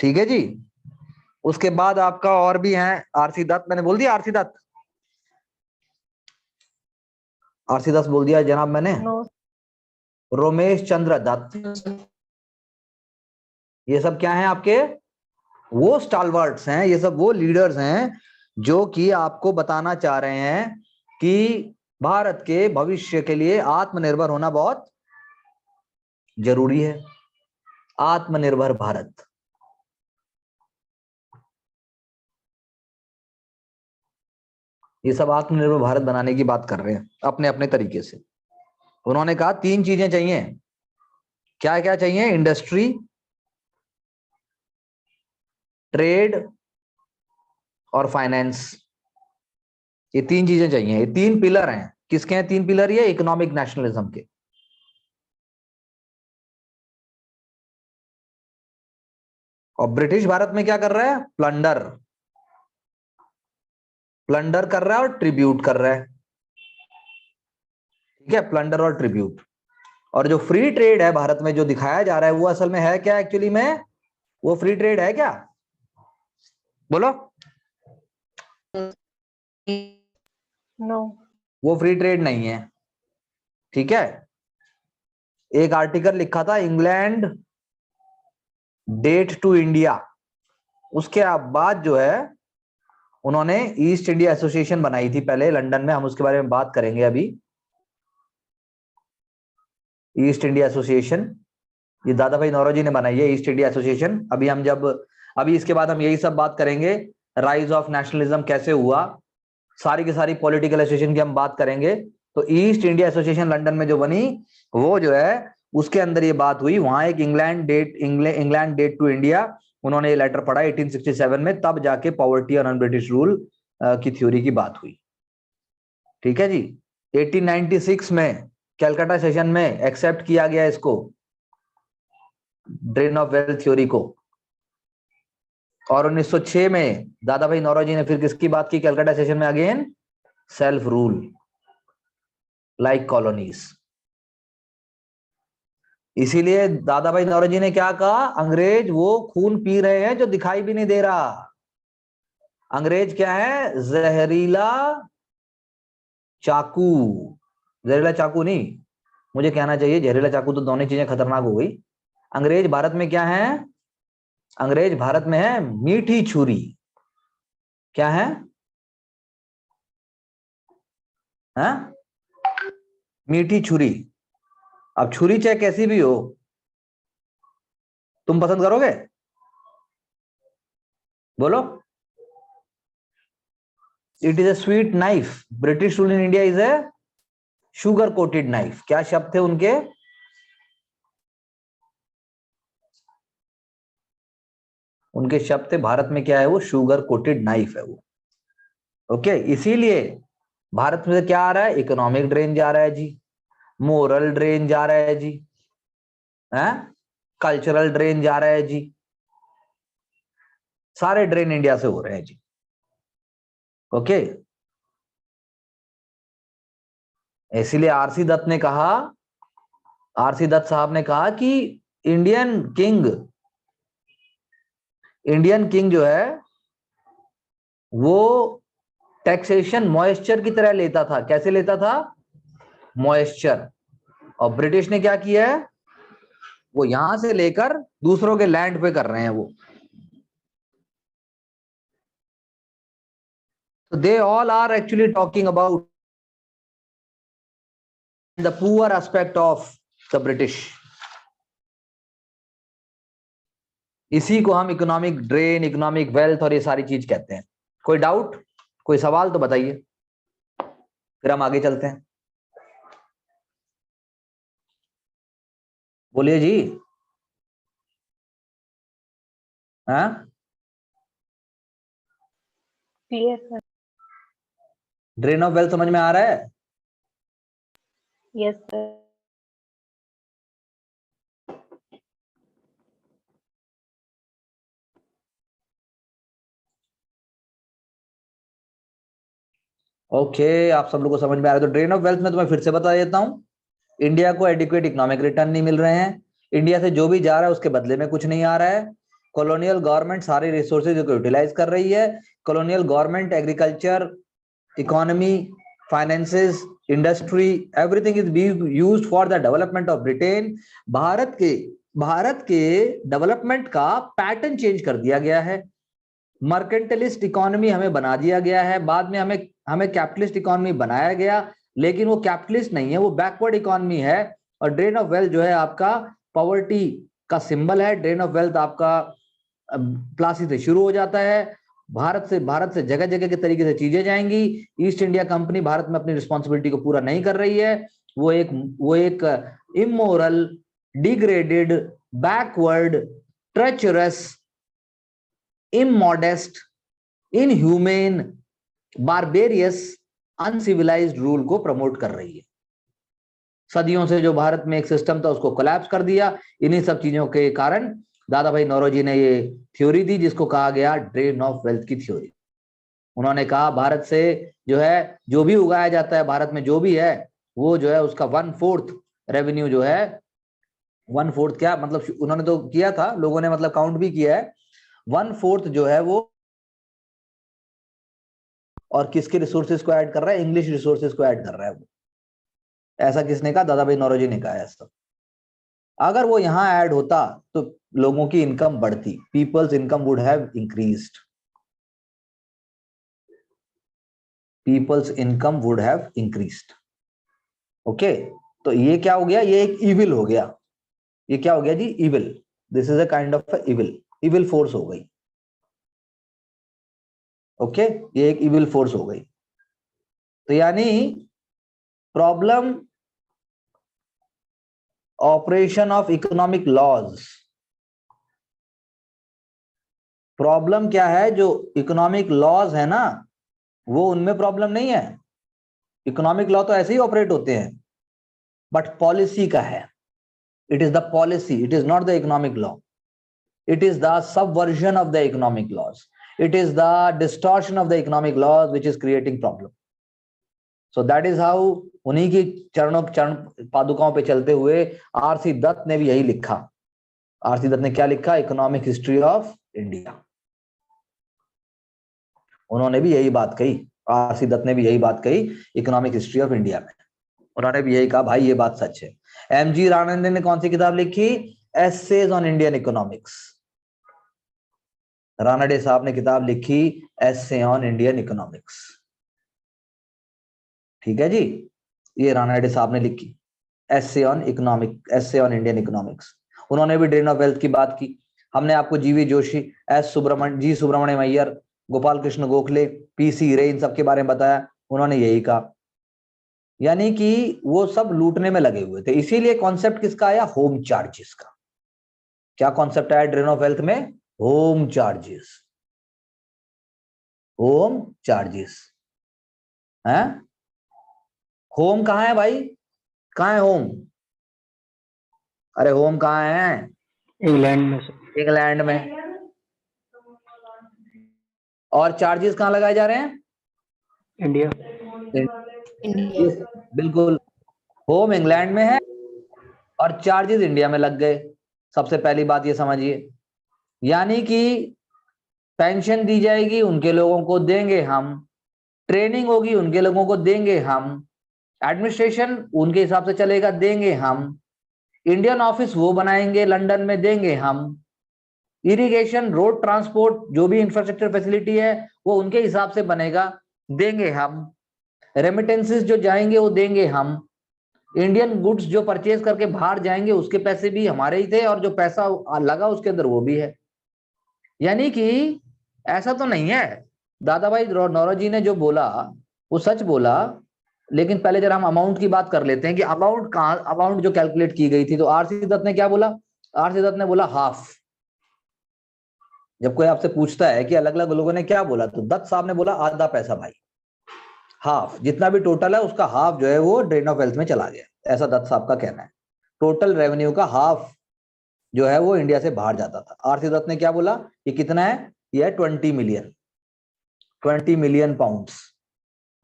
ठीक है जी। उसके बाद आपका और भी हैं आरसी दत्त, मैंने बोल दिया आरसी दत्त, आरसी दत्त बोल दिया जनाब मैंने। रोमेश चंद्र दत्त, ये सब क्या हैं आपके? वो स्टालवर्ट्स हैं, ये सब वो लीडर्स हैं जो कि आपको बताना चाह रहे हैं कि भारत के भविष्य के लिए आत्मनिर्भर होना बहुत जरूरी है। आत्मनिर्भर भारत, ये सब आत्मनिर्भर भारत बनाने की बात कर रहे हैं अपने अपने तरीके से। उन्होंने कहा 3 चीजें चाहिए। क्या क्या चाहिए? इंडस्ट्री, ट्रेड और फाइनेंस। ये 3 चीजें चाहिए, ये 3 पिलर हैं। किसके हैं 3 पिलर? ये इकोनॉमिक नेशनलिज्म के। और ब्रिटिश भारत में क्या कर रहा है? प्लंडर कर रहा है और ट्रिब्यूट कर रहा है। ठीक है, प्लंडर और ट्रिब्यूट। और जो फ्री ट्रेड है भारत में जो दिखाया जा रहा है वो असल में है क्या? एक्चुअली में वो फ्री ट्रेड है क्या? बोलो। नो, वो फ्री ट्रेड नहीं है। ठीक है, एक आर्टिकल लिखा था इंग्लैंड डेट टू इंडिया, उसके बाद जो है उन्होंने ईस्ट इंडिया एसोसिएशन बनाई थी पहले लंदन में, हम उसके बारे में बात करेंगे अभी। ईस्ट इंडिया एसोसिएशन ये दादा भाई नौरोजी ने बनाई है, ईस्ट इंडिया एसोसिएशन। अभी इसके बाद हम यही सब बात करेंगे, राइज ऑफ नेशनलिज्म कैसे हुआ, सारी की सारी पॉलिटिकल एसोसिएशन की हम बात करेंगे। तो ईस्ट इंडिया एसोसिएशन लंदन में जो बनी वो जो है उसके अंदर ये बात हुई। वहां एक इंग्लैंड डेट टू इंडिया उन्होंने ये लेटर पढ़ा 1867 में, तब जाके पॉवर्टी और नॉन ब्रिटिश रूल की थ्योरी की बात हुई। ठीक है जी। 1896 में कैलकाटा सेशन में एक्सेप्ट किया गया इसको, ड्रेन ऑफ वेल्थ थ्योरी को। और 1906 में दादा भाई नौरोजी ने फिर किसकी बात की कैलकाटा सेशन में? Again self rule like colonies. इसीलिए दादा भाई नौरोजी ने क्या कहा? अंग्रेज वो खून पी रहे हैं जो दिखाई भी नहीं दे रहा। अंग्रेज क्या है? जहरीला चाकू। जहरीला चाकू नहीं, मुझे कहना चाहिए जहरीला चाकू, तो दोनों चीजें खतरनाक हो गई। अंग्रेज भारत में क्या है? अंग्रेज भारत में है मीठी छुरी। क्या है? हाँ? मीठी छुरी। अब छुरी चाहे कैसी भी हो, तुम पसंद करोगे? बोलो। It is a sweet knife. British rule in India is a sugar coated knife. क्या शब्द थे उनके? उनके शब्द थे, भारत में क्या है वो? शुगर कोटेड नाइफ है वो। ओके, इसीलिए भारत में क्या आ रहा है? इकोनॉमिक ड्रेन जा रहा है जी, मोरल ड्रेन जा रहा है जी, कल्चरल ड्रेन जा रहा है जी, सारे ड्रेन इंडिया से हो रहे हैं जी। ओके, इसीलिए आरसी दत्त ने कहा, आरसी दत्त साहब ने कहा कि इंडियन किंग जो है वो टैक्सेशन मॉइस्चर की तरह लेता था। कैसे लेता था? मॉइस्चर। और ब्रिटिश ने क्या किया है? वो यहां से लेकर दूसरों के लैंड पे कर रहे हैं वो। So they all are actually talking about the poor aspect of the British. इसी को हम इकोनॉमिक ड्रेन, इकोनॉमिक वेल्थ और ये सारी चीज कहते हैं। कोई डाउट, कोई सवाल तो बताइए, फिर हम आगे चलते हैं। बोलिए जी। हाँ, clear sir. Drain of wealth समझ में आ रहा है? Yes sir. ओके, आप सब लोग को समझ में आ रहा है। तो ड्रेन ऑफ वेल्थ में तुम्हें फिर से बता देता हूं, इंडिया को एडिक्वेट इकोनॉमिक रिटर्न नहीं मिल रहे हैं, इंडिया से जो भी जा रहा है उसके बदले में कुछ नहीं आ रहा है, कॉलोनियल गवर्नमेंट सारे रिसोर्सेज को यूटिलाइज कर रही है, colonial government agriculture, economy, finances, industry, everything is being used for the development of Britain. Bharat के डेवलपमेंट का पैटर्न चेंज कर दिया गया है। मर्केंटलिस्ट इकोनॉमी हमें बना दिया गया है, बाद में हमें कैपिटलिस्ट इकोनॉमी बनाया गया, लेकिन वो कैपिटलिस्ट नहीं है, वो बैकवर्ड इकोनॉमी है। और ड्रेन ऑफ वेल्थ जो है आपका पॉवर्टी का सिंबल है। ड्रेन ऑफ वेल्थ आपका प्लासी से शुरू हो जाता है, भारत से जगह जगह के तरीके से चीजें जाएंगी। ईस्ट इंडिया कंपनी भारत में अपनी रिस्पॉन्सिबिलिटी को पूरा नहीं कर रही है, वो एक immoral, degraded, backward, treacherous, immodest, inhuman, barbarous, uncivilised rule को प्रमोट कर रही है। सदियों से जो भारत में एक सिस्टम था उसको कोलैप्स कर दिया। इन्हीं सब चीजों के कारण दादा भाई नौरोजी ने ये थ्योरी दी जिसको कहा गया ड्रेन ऑफ वेल्थ की थ्योरी। उन्होंने कहा भारत से जो है जो भी उगाया जाता है, भारत में जो भी है वो जो है उसका 1/4 रेवेन्यू जो है, 1/4 क्या मतलब, उन्होंने तो किया था, लोगों ने मतलब काउंट भी किया है, 1/4 जो है वो, और किसके रिसोर्सेज को ऐड कर रहा है? इंग्लिश रिसोर्सेज को ऐड कर रहा है वो। ऐसा किसने कहा? दादा भाई नौरोजी ने कहा ऐसा। अगर वो यहां ऐड होता तो लोगों की इनकम बढ़ती, people's income would have increased, people's income would have increased. Okay, तो ये क्या हो गया? ये एक इविल हो गया। ये क्या हो गया जी? Evil. This is a kind of evil force हो गई। ओके, ये एक इविल फोर्स हो गई। तो यानी problem operation of economic laws problem क्या है, जो इकोनॉमिक लॉज है ना, वो उनमें प्रॉब्लम नहीं है। इकोनॉमिक लॉ तो ऐसे ही ऑपरेट होते हैं, बट पॉलिसी का है। It is the policy, it is not the economic law, it is the subversion of the economic laws, it is the distortion of the economic laws which is creating problem. So that is how, उन्हीं की चरण पादुकाओं पे चलते हुए RC Dutt ने भी यही लिखा। आरसी दत्त ने क्या लिखा? Economic history of India. उन्होंने भी यही बात कही, आरसी दत्त ने भी यही बात कही इकोनॉमिक हिस्ट्री ऑफ इंडिया में। उन्होंने भी यही कहा, भाई ये बात सच है। एमजी रानडे ने कौन सी किताब लिखी? Essays on Indian economics. Ranade साहब ने किताब लिखी एसे ऑन इंडियन इकोनॉमिक्स। ठीक है जी, ये रानडे साहब ने लिखी एसे ऑन इंडियन इकोनॉमिक्स। उन्होंने भी ड्रेन ऑफ वेल्थ की बात की। हमने आपको जीवी जोशी, जी सुब्रमण्यम अय्यर, गोपाल कृष्ण गोखले, पीसी रे, इन सब के बारे में बताया। उन्होंने यही कहा, यानी कि वो सब लूटने में लगे हुए थे। इसीलिए कॉन्सेप्ट किसका आया? होम चार्जेस का। क्या कॉन्सेप्ट आया ड्रेन ऑफ वेल्थ में? Home charges. होम चार्जेस है। होम कहाँ है भाई? कहाँ है होम? अरे होम कहाँ है? इंग्लैंड में से। इंग्लैंड में। और चार्जेस कहाँ लगाए जा रहे हैं? इंडिया। इंडिया। बिल्कुल, होम इंग्लैंड में है और चार्जेस इंडिया में लग गए। सबसे पहली बात ये समझिए, यानी कि पेंशन दी जाएगी, उनके लोगों को देंगे हम, ट्रेनिंग होगी उनके लोगों को देंगे हम, एडमिनिस्ट्रेशन उनके हिसाब से चलेगा, देंगे हम, इंडियन ऑफिस वो बनाएंगे लंदन में, देंगे हम, इरिगेशन, रोड ट्रांसपोर्ट, जो भी इंफ्रास्ट्रक्चर फैसिलिटी है वो उनके हिसाब से बनेगा, देंगे हम, रेमिटेंसेस जो जाएंगे वो देंगे हम, इंडियन गुड्स जो परचेज करके बाहर जाएंगे उसके पैसे भी हमारे ही थे, और जो पैसा लगा उसके अंदर वो भी है। यानी कि ऐसा तो नहीं है, दादा भाई नौरोजी ने जो बोला वो सच बोला। लेकिन पहले जरा हम अमाउंट की बात कर लेते हैं कि अमाउंट कहाँ, अमाउंट जो कैलकुलेट की गई थी। तो आरसी दत्त ने क्या बोला? आरसी दत्त ने बोला हाफ। जब कोई आपसे पूछता है कि अलग अलग लोगों ने क्या बोला, तो दत्त साहब ने बोला आधा पैसा भाई, हाफ, जितना भी टोटल है उसका हाफ जो है वो ड्रेन ऑफ वेल्थ में चला गया, ऐसा दत्त साहब का कहना है। टोटल रेवेन्यू का हाफ जो है वो इंडिया से बाहर जाता था। आरसी दत्त ने क्या बोला? ये कितना है? ये है 20 मिलियन पाउंड्स।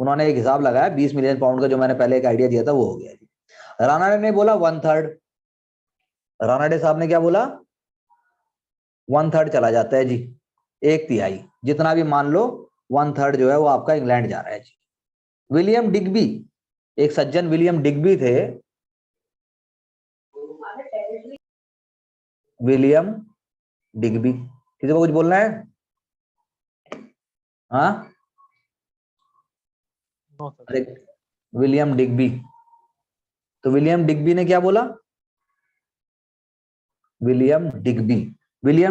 उन्होंने एक हिसाब लगाया 20 मिलियन पाउंड का, जो मैंने पहले एक आइडिया दिया था वो हो गया जी। रानाडे ने बोला 1/3। रानाडे साहब ने क्या बोला? 1/3 चला जाता है जी, 1/3, जितना भी मान लो 1/3 जो है वो आपका इंग्लैंड जा रहा है जी। विलियम डिग्बी, एक सज्जन विलियम डिग्बी थे, विलियम डिग्बी, किसी को कुछ बोलना है? हाँ, अरे विलियम डिग्बी, तो विलियम डिग्बी ने क्या बोला? विलियम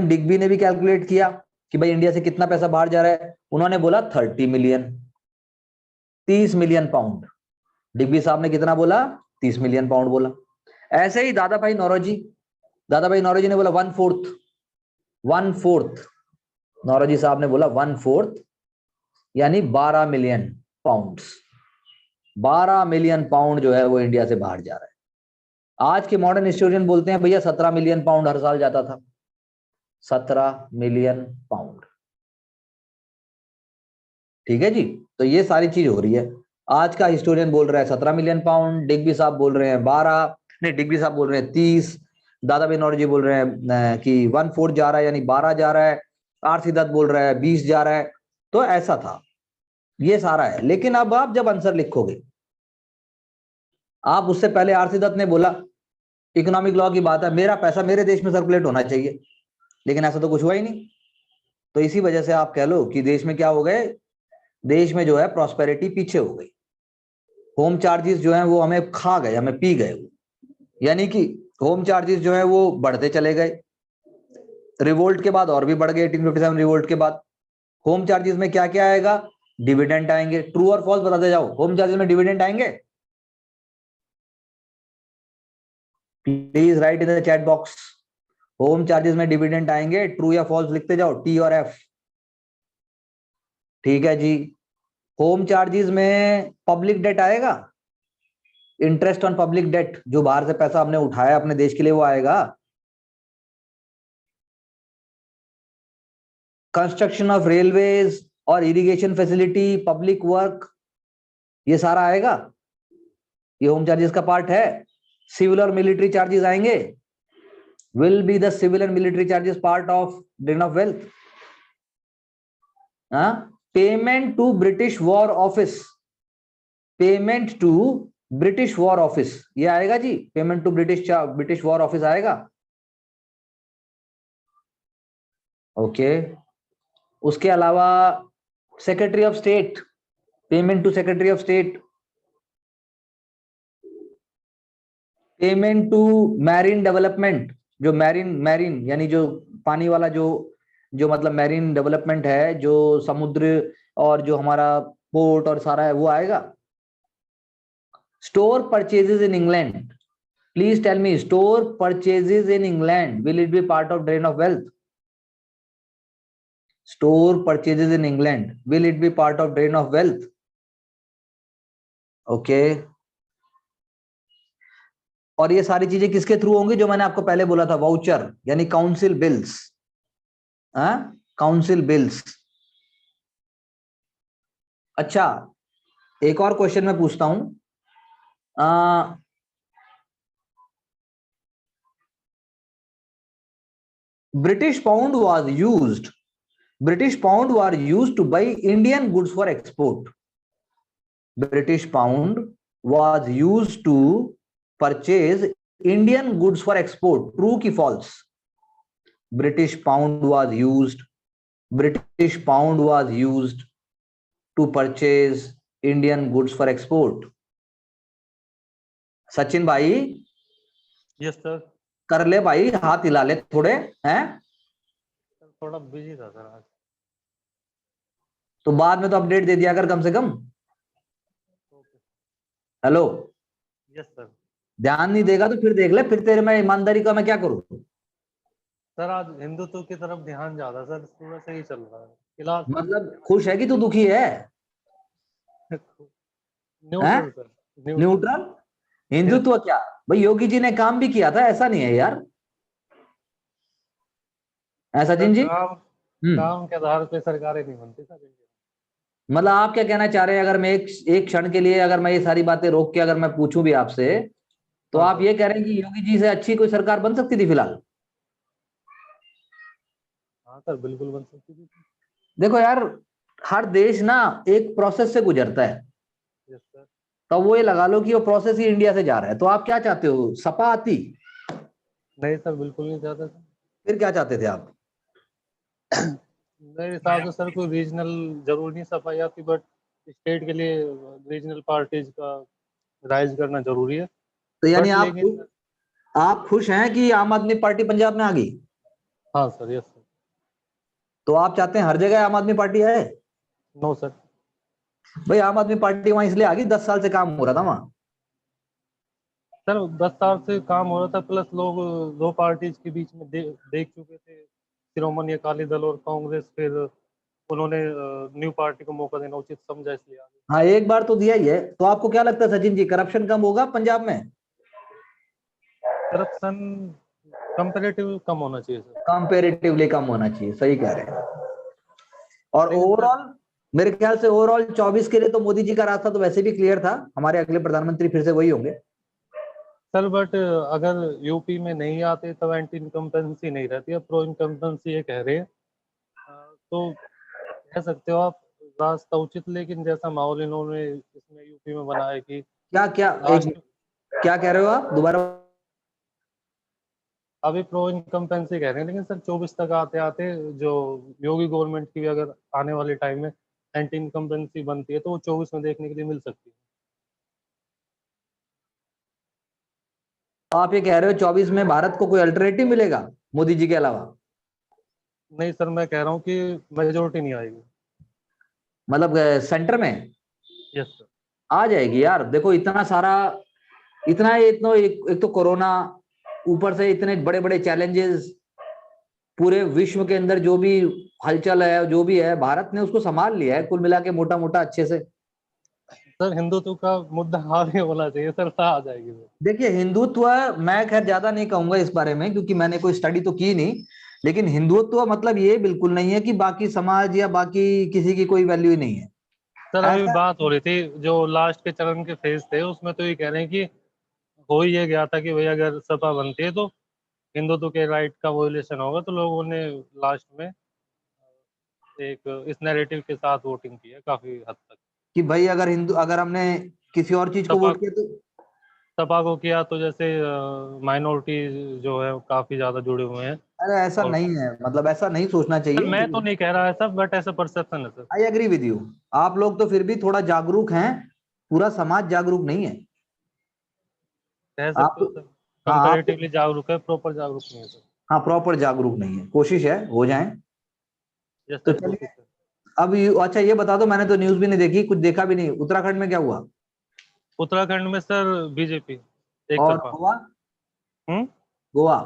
डिग्बी ने भी कैलकुलेट किया कि भाई इंडिया से कितना पैसा बाहर जा रहा है। उन्होंने बोला 30 मिलियन, 30 मिलियन पाउंड। डिग्बी साहब ने कितना बोला? 30 मिलियन पाउंड बोला। ऐसे ही दादा भाई नौरोजी ने बोला 1/4। नौरोजी साहब ने बोला 1/4, यानी 12 मिलियन पाउंड्स। 12 मिलियन पाउंड जो है वो इंडिया से बाहर जा रहा है। आज के मॉडर्न हिस्टोरियन बोलते हैं भैया 17 मिलियन पाउंड हर साल जाता था। 17 मिलियन पाउंड। ठीक है जी, तो ये सारी चीज हो रही है। आज का हिस्टोरियन बोल रहा है 17 मिलियन पाउंड, डिग्बी साहब बोल रहे हैं 12, नहीं डिग्बी साहब बोल रहे हैं 30, दादा भाई नौरोजी बोल रहे हैं कि 1/4 जा रहा है, यानी 12 जा रहा है, आरसी दत्त बोल रहा है 20 जा रहा है। तो ऐसा था, ये सारा है। लेकिन अब आप जब आंसर लिखोगे, आप उससे पहले आरसी दत्त ने बोला इकोनॉमिक लॉ की बात है, मेरा पैसा मेरे देश में सर्कुलेट होना चाहिए, लेकिन ऐसा तो कुछ हुआ ही नहीं। तो इसी वजह से आप कह लो कि देश में क्या हो गए, देश में जो है प्रॉस्पेरिटी पीछे हो गई। होम चार्जेस जो है वो हमें खा गए, हमें पी गए, यानी कि होम चार्जेस जो है वो बढ़ते चले गए। रिवोल्ट के बाद और भी बढ़ गए, 1857 रिवोल्ट के बाद। होम चार्जेस में क्या क्या आएगा? डिविडेंड आएंगे। ट्रू और फॉल्स बताते जाओ, होम चार्जेस में डिविडेंड आएंगे? Please right in the chat box, home charges में डिविडेंड आएंगे, ट्रू या फॉल्स लिखते जाओ, टी और एफ। ठीक है जी। होम चार्जेस में पब्लिक डेट आएगा, इंटरेस्ट ऑन पब्लिक डेट, जो बाहर से पैसा हमने उठाया अपने देश के लिए वो आएगा। कंस्ट्रक्शन ऑफ रेलवेज और इरिगेशन फैसिलिटी, पब्लिक वर्क, ये सारा आएगा, ये होम चार्जेस का पार्ट है। सिविल और मिलिट्री चार्जेस आएंगे, will be the civil and military charges part of drain of wealth. Payment to British war office, payment to British war office, ये आएगा जी, payment to British war office आएगा। Okay. उसके अलावा secretary of state, payment to secretary of state, payment to marine development, जो marine यानी जो पानी वाला जो मतलब मैरीन डेवलपमेंट है, जो समुद्र और जो हमारा पोर्ट और सारा है, वो आएगा। Store purchases in England, please tell me, store purchases in England, will it be part of drain of wealth? Store purchases in England, will it be part of drain of wealth? Okay. और ये सारी चीजें किसके through होंगी? जो मैंने आपको पहले बोला था, वाउचर यानी काउंसिल बिल्स, काउंसिल बिल्स। अच्छा, एक और क्वेश्चन मैं पूछता हूं, British pound was used to buy Indian goods for export. British pound was used to purchase Indian goods for export, true की false? British pound was used to purchase Indian goods for export. Sachin भाई, yes sir. कर ले भाई, हाथ हिला ले थोड़े, हैं? थोड़ा बिजी था सर आज। तो बाद में तो अपडेट दे दिया कर कम से कम। Hello, yes sir. ध्यान नहीं देगा तो फिर देख ले, फिर तेरे में ईमानदारी का मैं क्या करूं? सर आज हिंदुत्व की तरफ ध्यान ज्यादा सर, सुबह से ही चल रहा है फिलहाल। मतलब खुश है कि तू दुखी है? Neutral sir, neutral. हिंदुत्व क्या भाई, योगी जी ने काम भी किया था, ऐसा नहीं है यार। सचिन जी, काम के आधार पे सरकारें नहीं बनती सर। मतलब आप क्या कहना चाह रहे हैं? अगर मैं एक क्षण के लिए, अगर मैं ये सारी बातें रोक के अगर मैं पूछूं भी आपसे, तो आप ये कह रहे हैं कि योगी जी से अच्छी कोई सरकार बन सकती थी फिलहाल? हाँ सर, बिल्कुल बन सकती थी। देखो यार, हर देश ना एक प्रोसेस से गुजरता है, यस सर। तो वो ये लगा लो कि वो प्रोसेस ही इंडिया से जा रहा है। तो आप क्या चाहते हो, सपा आती? नहीं सर, बिल्कुल नहीं चाहता सर। फिर क्या चाहते थे आप? मेरे हिसाब से सर कोई रीजनल जरूर नहीं सफाई आती, बट स्टेट के लिए रीजनल पार्टीज का राइज करना जरूरी है। तो यानी लेकिन आप खुश हैं कि आम आदमी पार्टी पंजाब में आ गई? हाँ सर, यस सर। तो आप चाहते हैं हर जगह आम आदमी पार्टी है? No sir. भाई आम आदमी पार्टी वहां इसलिए आ गई, 10 साल से काम हो रहा था वहां। सर 10 साल से काम हो रहा था, प्लस लोग दो पार्टीज के बीच में देख चुके थे, शिरोमणि अकाली दल और कांग्रेस। फिर उन्होंने न्यू पार्टी को मौका देना उचित समझा, इसलिए आ गए। हाँ, एक बार तो दिया ही है। तो आपको क्या लगता है सचिन जी, करप्शन कम होगा पंजाब में? करप्शन कंपैरेटिव कम होना चाहिए सर। कंपेरेटिवली कम होना चाहिए, सही कह रहे हैं। और ओवरऑल मेरे ख्याल से ओवरऑल 24 के लिए तो मोदी जी का रास्ता तो वैसे भी क्लियर था, हमारे अगले प्रधानमंत्री फिर से वही होंगे। सर बट अगर यूपी में नहीं आते तब एंटी इनकम्पेंसी नहीं रहती है, प्रो इनकम्पेंसी ये कह रहे हैं। तो कह सकते हो आप रास्ता उचित, लेकिन जैसा माहौल इन्होंने इसमें यूपी में बनाया कि क्या क्या कह रहे हो आप दोबारा? अभी प्रो इनकम्पेंसी कह रहे हैं, लेकिन सर 24 तक आते आते जो योगी गवर्नमेंट की अगर आने वाले टाइम में एंटी इनकम्पेंसी बनती है तो वो 24 में देखने के लिए मिल सकती है। आप ये कह रहे हो 24 में भारत को कोई अल्टरनेटिव मिलेगा मोदी जी के अलावा? नहीं सर, मैं कह रहा हूँ कि मेजोरिटी नहीं आएगी। मतलब सेंटर में? Yes sir. आ जाएगी यार, देखो इतना सारा, इतना एक तो कोरोना, ऊपर से इतने बड़े बड़े चैलेंजेस, पूरे विश्व के अंदर जो भी हलचल है, जो भी है, भारत ने उसको संभाल लिया है कुल मिला के, मोटा मोटा अच्छे से। सर हिंदुत्व का मुद्दा आगे होना चाहिए सर, आ जाएगी सर। देखिए हिंदुत्व, मैं खैर ज्यादा नहीं कहूंगा इस बारे में क्योंकि मैंने कोई स्टडी तो की नहीं, लेकिन हिंदुत्व मतलब ये बिल्कुल नहीं है कि बाकी समाज या बाकी किसी की कोई वैल्यू ही नहीं है। सर अभी ऐसा बात हो रही थी जो लास्ट के चरण के फेज थे, उसमें तो ये कह रहे हैं कि हो ही ये गया था कि भाई अगर सपा बनती है तो हिंदुत्व के राइट का वोलेशन होगा, तो लोगों ने लास्ट में एक इस नैरेटिव के साथ वोटिंग की है काफी हद तक। कि भाई अगर हमने किसी और चीज को सपा वोट किया तो सपा को किया तो जैसे माइनॉरिटी जो है काफी ज्यादा जुड़े हुए हैं। अरे ऐसा और नहीं है, मतलब ऐसा नहीं सोचना सर मैं तो चाहिए। नहीं कह रहा ऐसा, बट ऐसा परसेप्शन है sir. I agree with you. आप लोग तो फिर भी थोड़ा जागरूक हैं, पूरा समाज जागरूक नहीं है। कह आप, सकते हो सर, हाँ आप, कंपैरेटिवली जागरूक है, प्रॉपर जागरूक नहीं है सर। हाँ प्रॉपर जागरूक नहीं है, कोशिश है हो जाए। यस तो सर, चलिए, कोशिश है। अच्छा ये बता दो, मैंने तो न्यूज भी नहीं देखी, कुछ देखा भी नहीं, उत्तराखंड में क्या हुआ? उत्तराखंड में सर बीजेपी एक और तरफा। गोवा? हम्म। गोवा?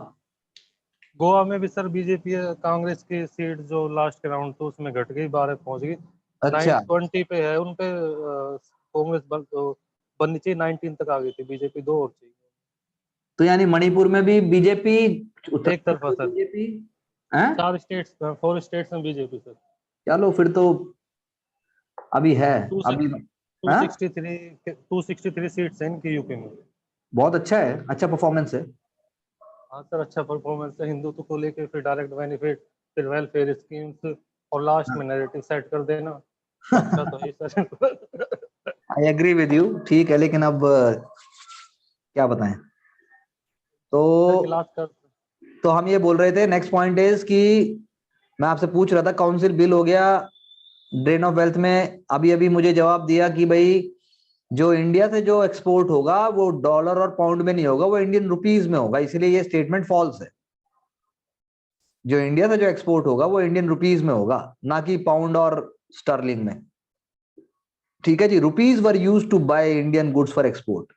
गोवा में भी सर बीजेपी है, कांग्रेस की सीट जो लास्ट के राउंड तो उसमें घट गई, 12 पहुंच गई। अच्छा, 920 पे है उनपे, कांग्रेस बननी चाहिए, 19 तक आ गई थी, बीजेपी 2 और चाहिए। तो यानी मणिपुर में भी बीजेपी, एक तरफा उत्तराखंड में सर, बीजेपी हैं? 4 स्टेट्स में बीजेपी सर। चलो फिर तो अभी है, टू अभी टू हाँ, सिक्सटी थ्री 263 सीट्स हैं इनकी यूपी में। बहुत अच्छा है, अच्छा परफॉर्मेंस है। हाँ सर, अच्छा परफॉर्मेंस है, हिंदुत्व को लेके, फिर डायरेक्ट बेनिफिट, फिर वेलफेयर स्कीम्स, और लास्ट में नैरेटिव सेट कर देना। अच्छा तो है sir. I agree with you, ठीक है, लेकिन अब क्या बताएं। सर तो क्लास कर। हम ये बोल रहे थे, नेक्स्ट पॉइंट इज कि मैं आपसे पूछ रहा था, काउंसिल बिल हो गया ड्रेन ऑफ वेल्थ में, अभी अभी मुझे जवाब दिया कि भाई जो इंडिया से जो एक्सपोर्ट होगा वो डॉलर और पाउंड में नहीं होगा, वो इंडियन रुपीज में होगा, इसलिए ये स्टेटमेंट फॉल्स है। जो इंडिया से जो एक्सपोर्ट होगा वो इंडियन रुपीज में होगा, ना कि पाउंड और स्टर्लिंग में। ठीक है जी, rupees were use to buy Indian goods for export.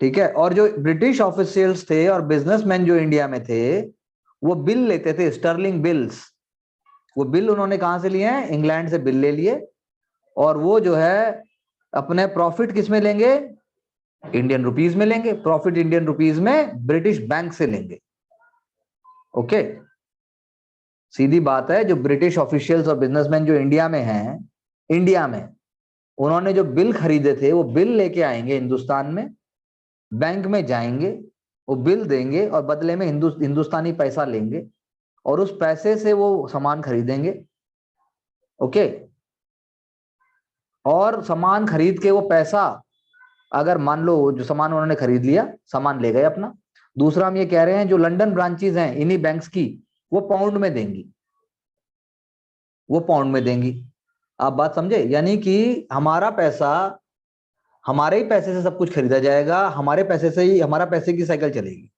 ठीक है, और जो ब्रिटिश ऑफिशियल्स थे और बिजनेसमैन जो इंडिया में थे, वो बिल लेते थे, स्टर्लिंग बिल्स। वो बिल उन्होंने कहां से लिए हैं? इंग्लैंड से बिल ले लिए, और वो जो है अपने प्रॉफिट किस में लेंगे? इंडियन रुपीज में लेंगे, प्रॉफिट इंडियन रुपीज में ब्रिटिश बैंक से लेंगे। ओके, सीधी बात है। जो ब्रिटिश ऑफिशियल्स और बिजनेसमैन जो इंडिया में हैं, इंडिया में उन्होंने जो बिल खरीदे थे, वो बिल लेके आएंगे हिंदुस्तान में, बैंक में जाएंगे, वो बिल देंगे और बदले में हिंदुस्तानी पैसा लेंगे, और उस पैसे से वो सामान खरीदेंगे। ओके, और सामान खरीद के वो पैसा, अगर मान लो जो सामान उन्होंने खरीद लिया, सामान ले गए अपना। दूसरा हम ये कह रहे हैं, जो लंदन ब्रांचेस हैं इन्हीं बैंक्स की, वो पाउंड में देंगी, वो पाउंड में देंगी। आप बात समझे? यानी कि हमारा पैसा, हमारे ही पैसे से सब कुछ खरीदा जाएगा, हमारे पैसे से ही हमारा पैसे की साइकिल चलेगी।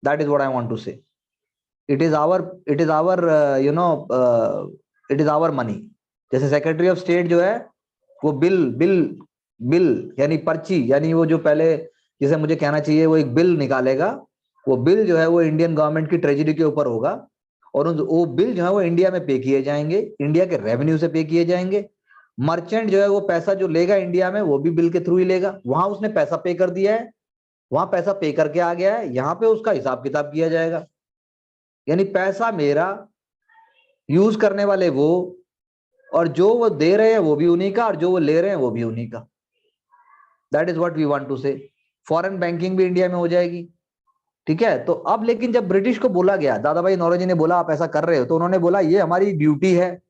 That is what I want to say. It is our you know, it is our money. जैसे सेक्रेटरी ऑफ स्टेट जो है, वो बिल बिल बिल यानी पर्ची, यानी वो जो पहले, जैसे मुझे कहना चाहिए, वो एक बिल निकालेगा। वो बिल जो है वो इंडियन गवर्नमेंट की ट्रेजरी के ऊपर होगा, और वो बिल जो है वो इंडिया में पे किए जाएंगे, इंडिया के रेवेन्यू से पे किए जाएंगे। मर्चेंट जो है वो पैसा जो लेगा इंडिया में, वो भी बिल के थ्रू ही लेगा। वहां उसने पैसा पे कर दिया है, वहां पैसा पे करके आ गया है, यहाँ पे उसका हिसाब किताब किया जाएगा। यानी पैसा मेरा, यूज करने वाले वो, और जो वो दे रहे हैं वो भी उन्हीं का, और जो वो ले रहे हैं वो भी उन्हीं का। That is what we want to say. Foreign banking भी इंडिया में हो जाएगी। ठीक है, तो अब लेकिन जब ब्रिटिश को बोला गया, दादा भाई नौरोजी ने बोला आप ऐसा कर रहे हो, तो उन्होंने बोला ये हमारी ड्यूटी है,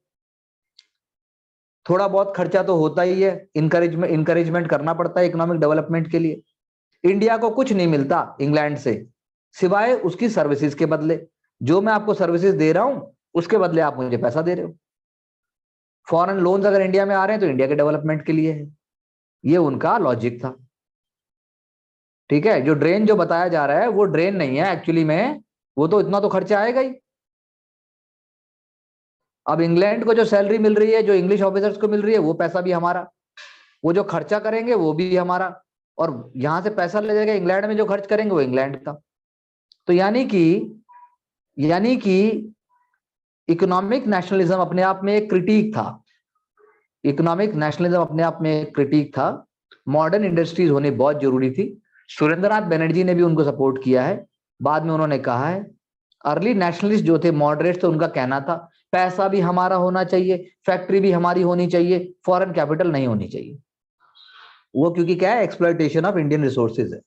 थोड़ा बहुत खर्चा तो होता ही है, इंकरेजमेंट करना पड़ता है इकोनॉमिक डेवलपमेंट के लिए। इंडिया को कुछ नहीं मिलता इंग्लैंड से, सिवाय उसकी सर्विसेज के बदले। जो मैं आपको सर्विसेज दे रहा हूं, उसके बदले आप मुझे पैसा दे रहे हो। फॉरेन लोन्स अगर इंडिया में आ रहे हैं तो इंडिया के डेवलपमेंट के लिए है। ये उनका लॉजिक था। ठीक है, जो ड्रेन जो बताया जा रहा है वो ड्रेन नहीं है एक्चुअली में, वो तो इतना तो खर्चा आएगा ही। अब इंग्लैंड को जो सैलरी मिल रही है, जो इंग्लिश ऑफिसर्स को मिल रही है, वो पैसा भी हमारा, वो जो खर्चा करेंगे वो भी हमारा, और यहां से पैसा ले जाएगा इंग्लैंड में जो खर्च करेंगे वो इंग्लैंड का। तो यानी कि इकोनॉमिक नेशनलिज्म अपने आप में एक क्रिटिक था, इकोनॉमिक नेशनलिज्म अपने आप में एक क्रिटिक था। मॉडर्न इंडस्ट्रीज होनी बहुत जरूरी थी। सुरेंद्रनाथ बनर्जी ने भी उनको सपोर्ट किया है। बाद में उन्होंने कहा है, अर्ली नेशनलिस्ट जो थे, मॉडरेट, तो उनका कहना था पैसा भी हमारा होना चाहिए, फैक्ट्री भी हमारी होनी चाहिए, फॉरेन कैपिटल नहीं होनी चाहिए। वो क्योंकि क्या है, एक्सप्लॉयटेशन ऑफ इंडियन रिसोर्सेज है।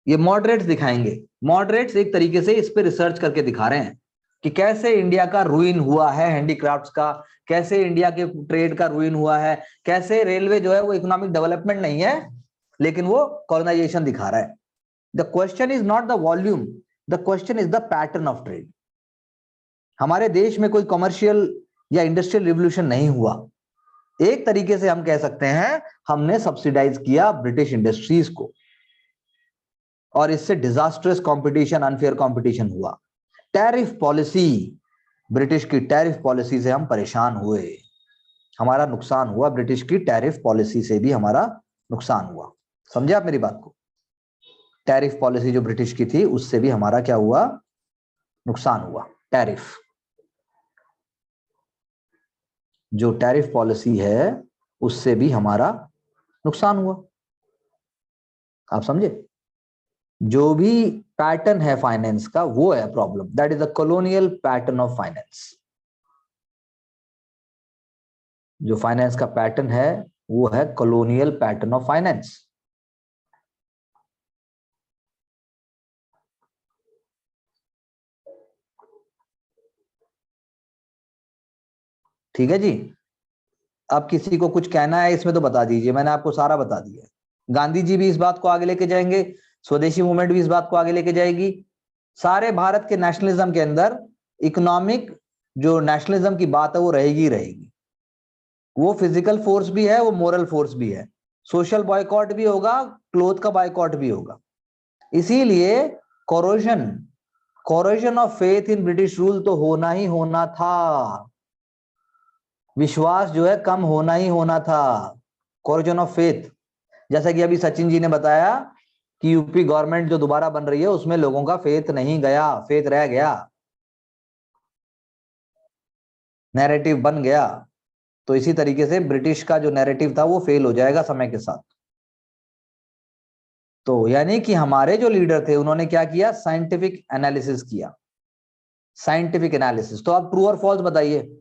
ये मॉडरेट्स दिखाएंगे। मॉडरेट्स एक तरीके से इस पे रिसर्च करके दिखा रहे हैं कि कैसे इंडिया का रूइन हुआ है हैंडीक्राफ्ट्स का, कैसे इंडिया के ट्रेड का रूइन हुआ है, कैसे रेलवे जो है वो इकोनॉमिक डेवलपमेंट नहीं है लेकिन वो कॉलोनाइजेशन दिखा रहा है। The question is not the volume, the question is the pattern of trade. हमारे देश में कोई कमर्शियल या इंडस्ट्रियल रिवोल्यूशन नहीं हुआ। एक तरीके से हम कह सकते हैं हमने सब्सिडाइज किया ब्रिटिश इंडस्ट्रीज को, और इससे डिजास्ट्रस कंपटीशन, अनफेयर कंपटीशन हुआ। टैरिफ पॉलिसी, ब्रिटिश की टैरिफ पॉलिसी से हम परेशान हुए, हमारा नुकसान हुआ। ब्रिटिश की टैरिफ पॉलिसी से भी हमारा नुकसान हुआ। समझे आप मेरी बात को? टैरिफ पॉलिसी जो ब्रिटिश की थी उससे भी हमारा क्या हुआ, नुकसान हुआ। टैरिफ, जो टैरिफ पॉलिसी है उससे भी हमारा नुकसान हुआ। आप समझे? जो भी पैटर्न है फाइनेंस का वो है problem. That is the colonial pattern of finance. जो फाइनेंस का पैटर्न है वो है कॉलोनियल पैटर्न ऑफ फाइनेंस। ठीक है जी। अब किसी को कुछ कहना है इसमें तो बता दीजिए, मैंने आपको सारा बता दिया। गांधी जी भी इस बात को आगे लेके जाएंगे, स्वदेशी मूवमेंट भी इस बात को आगे लेके जाएगी। सारे भारत के नेशनलिज्म के अंदर इकोनॉमिक जो नेशनलिज्म की बात है वो रहेगी ही रहेगी। वो फिजिकल फोर्स भी है, वो मोरल फोर्स भी है। सोशल बॉयकॉट भी होगा, क्लोथ का बॉयकॉट भी होगा। इसीलिए corrosion of faith in British rule तो होना ही होना था। विश्वास जो है कम होना ही होना था। कोरोजन ऑफ फेथ, जैसा कि अभी सचिन जी ने बताया कि यूपी गवर्नमेंट जो दोबारा बन रही है उसमें लोगों का फेथ नहीं गया, फेथ रह गया, नैरेटिव बन गया। तो इसी तरीके से ब्रिटिश का जो नैरेटिव था वो फेल हो जाएगा समय के साथ। तो यानी कि हमारे जो लीडर थे उन्होंने क्या किया, साइंटिफिक एनालिसिस किया। Scientific analysis. तो आप ट्रू और फॉल्स बताइए।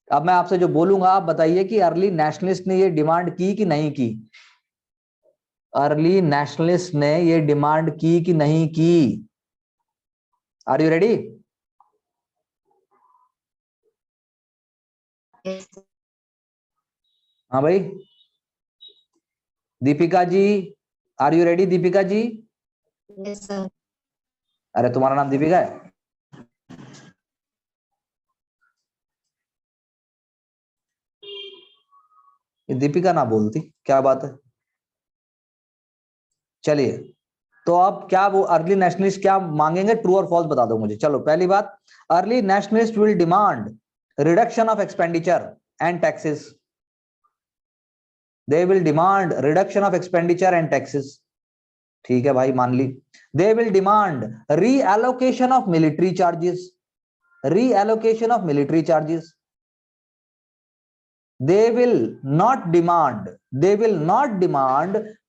अब मैं आपसे जो बोलूंगा आप बताइए कि अर्ली नेशनलिस्ट ने ये डिमांड की कि नहीं की। अर्ली नेशनलिस्ट ने ये डिमांड की कि नहीं की? Are you ready? हाँ भाई, Deepika ji, are you ready? Deepika ji, yes sir. अरे तुम्हारा नाम दीपिका है? ये दीपिका ना बोलती, क्या बात है? चलिए, तो अब क्या वो अर्ली नेशनलिस्ट क्या मांगेंगे, ट्रू और फॉल्स बता दो मुझे। चलो, पहली बात, early nationalist will demand reduction of expenditure and taxes. They will demand reduction of expenditure and taxes. ठीक है भाई, मान ली। They will demand reallocation of military charges, reallocation of military charges. They will not demand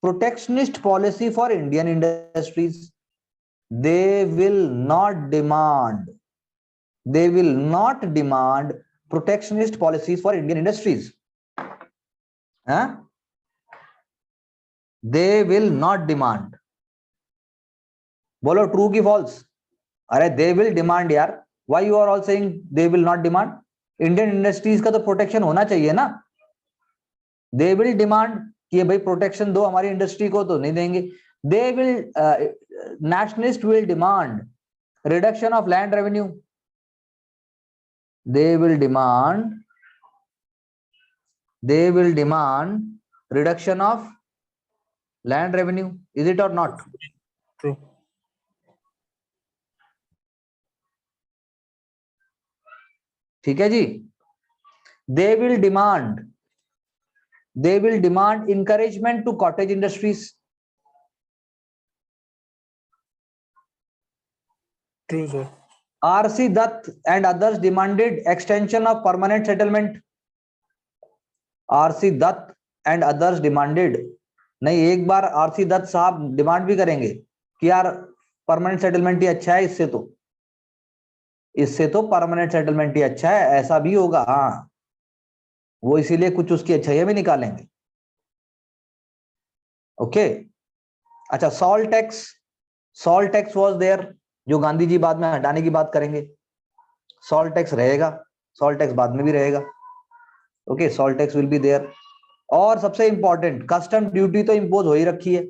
protectionist policy for Indian industries. They will not demand protectionist policies for Indian industries. Huh? They will not demand. बोलो true की false? अरे they will demand यार. Why you are all saying they will not demand? Indian industries का तो protection होना चाहिए ना। दे will demand कि भाई प्रोटेक्शन दो हमारी इंडस्ट्री को, तो नहीं देंगे। They will nationalist will demand reduction of land revenue. They will demand reduction of land revenue. Is it or not? True. ठीक है जी। They will demand encouragement to cottage industries. True sir. RC Dutt and others demanded extension of permanent settlement. RC Dutt and others demanded, नहीं एक बार RC Dutt साहब demand भी करेंगे कि यार परमानेंट सेटलमेंट ही अच्छा है, इससे तो परमानेंट सेटलमेंट ही अच्छा है, ऐसा भी होगा। हाँ, वो इसीलिए कुछ उसकी अच्छाइयां भी निकालेंगे। ओके अच्छा, सॉल्ट टैक्स वाज देयर, जो गांधी जी बाद में हटाने की बात करेंगे। सॉल्ट टैक्स रहेगा, सॉल्ट टैक्स बाद में भी रहेगा। Okay, salt tax will be there. और सबसे इंपॉर्टेंट, कस्टम ड्यूटी तो इंपोज हो ही रखी है,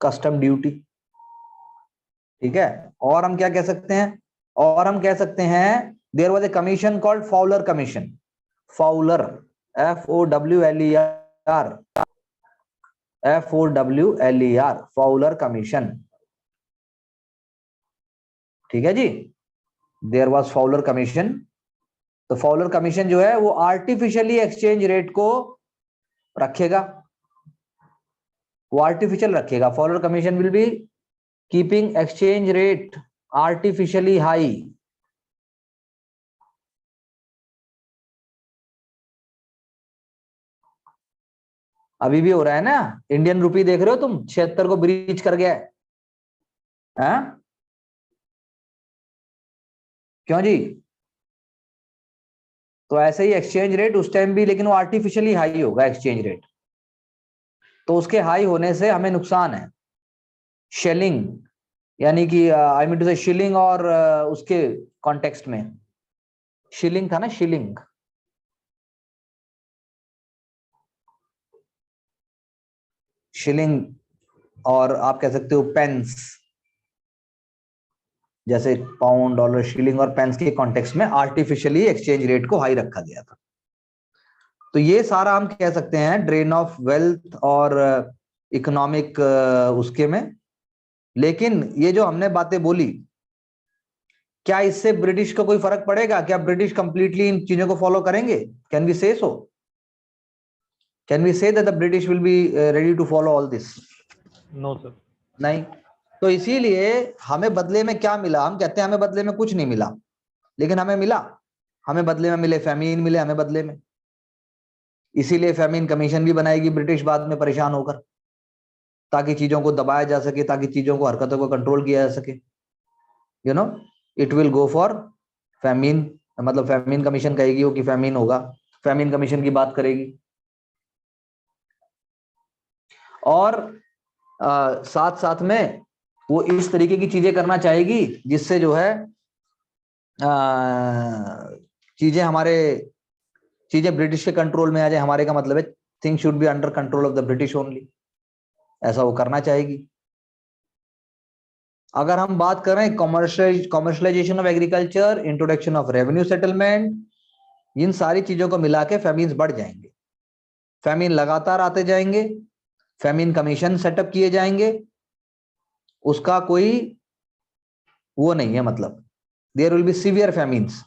कस्टम ड्यूटी, ठीक है। और हम क्या कह सकते हैं, और हम कह सकते हैं there was a commission called Fowler commission. Fowler, FOWLER, Fowler commission, ठीक है जी। There was Fowler commission. तो फाउलर कमीशन जो है वो आर्टिफिशियली एक्सचेंज रेट को रखेगा, वो आर्टिफिशियल रखेगा। Fowler commission will be keeping exchange rate artificially high. अभी भी हो रहा है ना, इंडियन रुपी देख रहे हो तुम, 76 को ब्रीच कर गया है, हाँ? क्यों जी? तो ऐसे ही एक्सचेंज रेट उस टाइम भी, लेकिन वो आर्टिफिशियली हाई होगा एक्सचेंज रेट, तो उसके हाई होने से हमें नुकसान है। शेलिंग, यानी कि आई मीन टू से शिलिंग, और उसके कॉन्टेक्स्ट में शिलिंग था ना, शिलिंग, शिलिंग, और आप कह सकते हो पेंस, जैसे पाउंड, डॉलर, शिलिंग और पेंस के कॉन्टेक्स्ट में आर्टिफिशियली एक्सचेंज रेट को हाई रखा गया था। तो ये सारा हम कह सकते हैं ड्रेन ऑफ वेल्थ और इकोनॉमिक उसके में। लेकिन ये जो हमने बातें बोली, क्या इससे ब्रिटिश को कोई फर्क पड़ेगा? क्या ब्रिटिश कंप्लीटली इन चीजों को फॉलो करेंगे? Can we say so? Can we say that the British will be ready to follow all this? No sir. नहीं। तो इसीलिए हमें बदले में क्या मिला? हम कहते हैं हमें बदले में कुछ नहीं मिला, लेकिन हमें मिला, हमें बदले में मिले फैमीन मिले हमें बदले में। इसीलिए फैमीन कमीशन भी बनाएगी ब्रिटिश बाद में परेशान होकर, ताकि चीजों को दबाया जा सके, ताकि चीजों को, हरकतों को कंट्रोल किया जा सके। You know, it will go for famine, मतलब फैमीन कमीशन कहेगी वो कि फैमीन होगा, फैमीन कमीशन की बात करेगी। और साथ साथ में वो इस तरीके की चीजें करना चाहेगी जिससे जो है चीजें ब्रिटिश के कंट्रोल में आ जाए। हमारे का मतलब है thing should be under control of the British only, ऐसा वो करना चाहेगी। अगर हम बात करें commercialisation of agriculture, introduction of revenue settlement, इन सारी चीजों को मिला के फैमीन्स बढ़ जाएंगे, फैमीन लगातार आते जाएंगे, फैमीन कमीशन सेटअप किए जाएंगे, उसका कोई वो नहीं है, मतलब there will be severe famines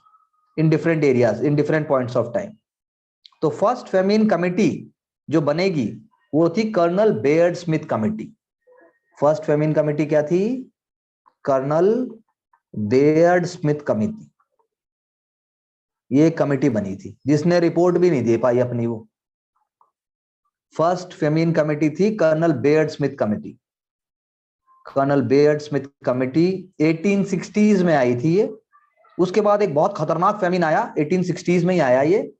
in different areas, in different points of time. तो फर्स्ट फैमीन कमिटी जो बनेगी वो थी colonel Baird Smith committee. First famine committee क्या थी? Colonel Baird Smith committee. ये कमिटी बनी थी जिसने रिपोर्ट भी नहीं दे पाई अपनी। वो फर्स्ट फैमीन कमिटी थी colonel Baird Smith committee. Colonel Baird Smith committee 1860s में आई थी ये। उसके बाद एक बहुत खतरनाक फैमीन आया, 1860s में ही आया ये,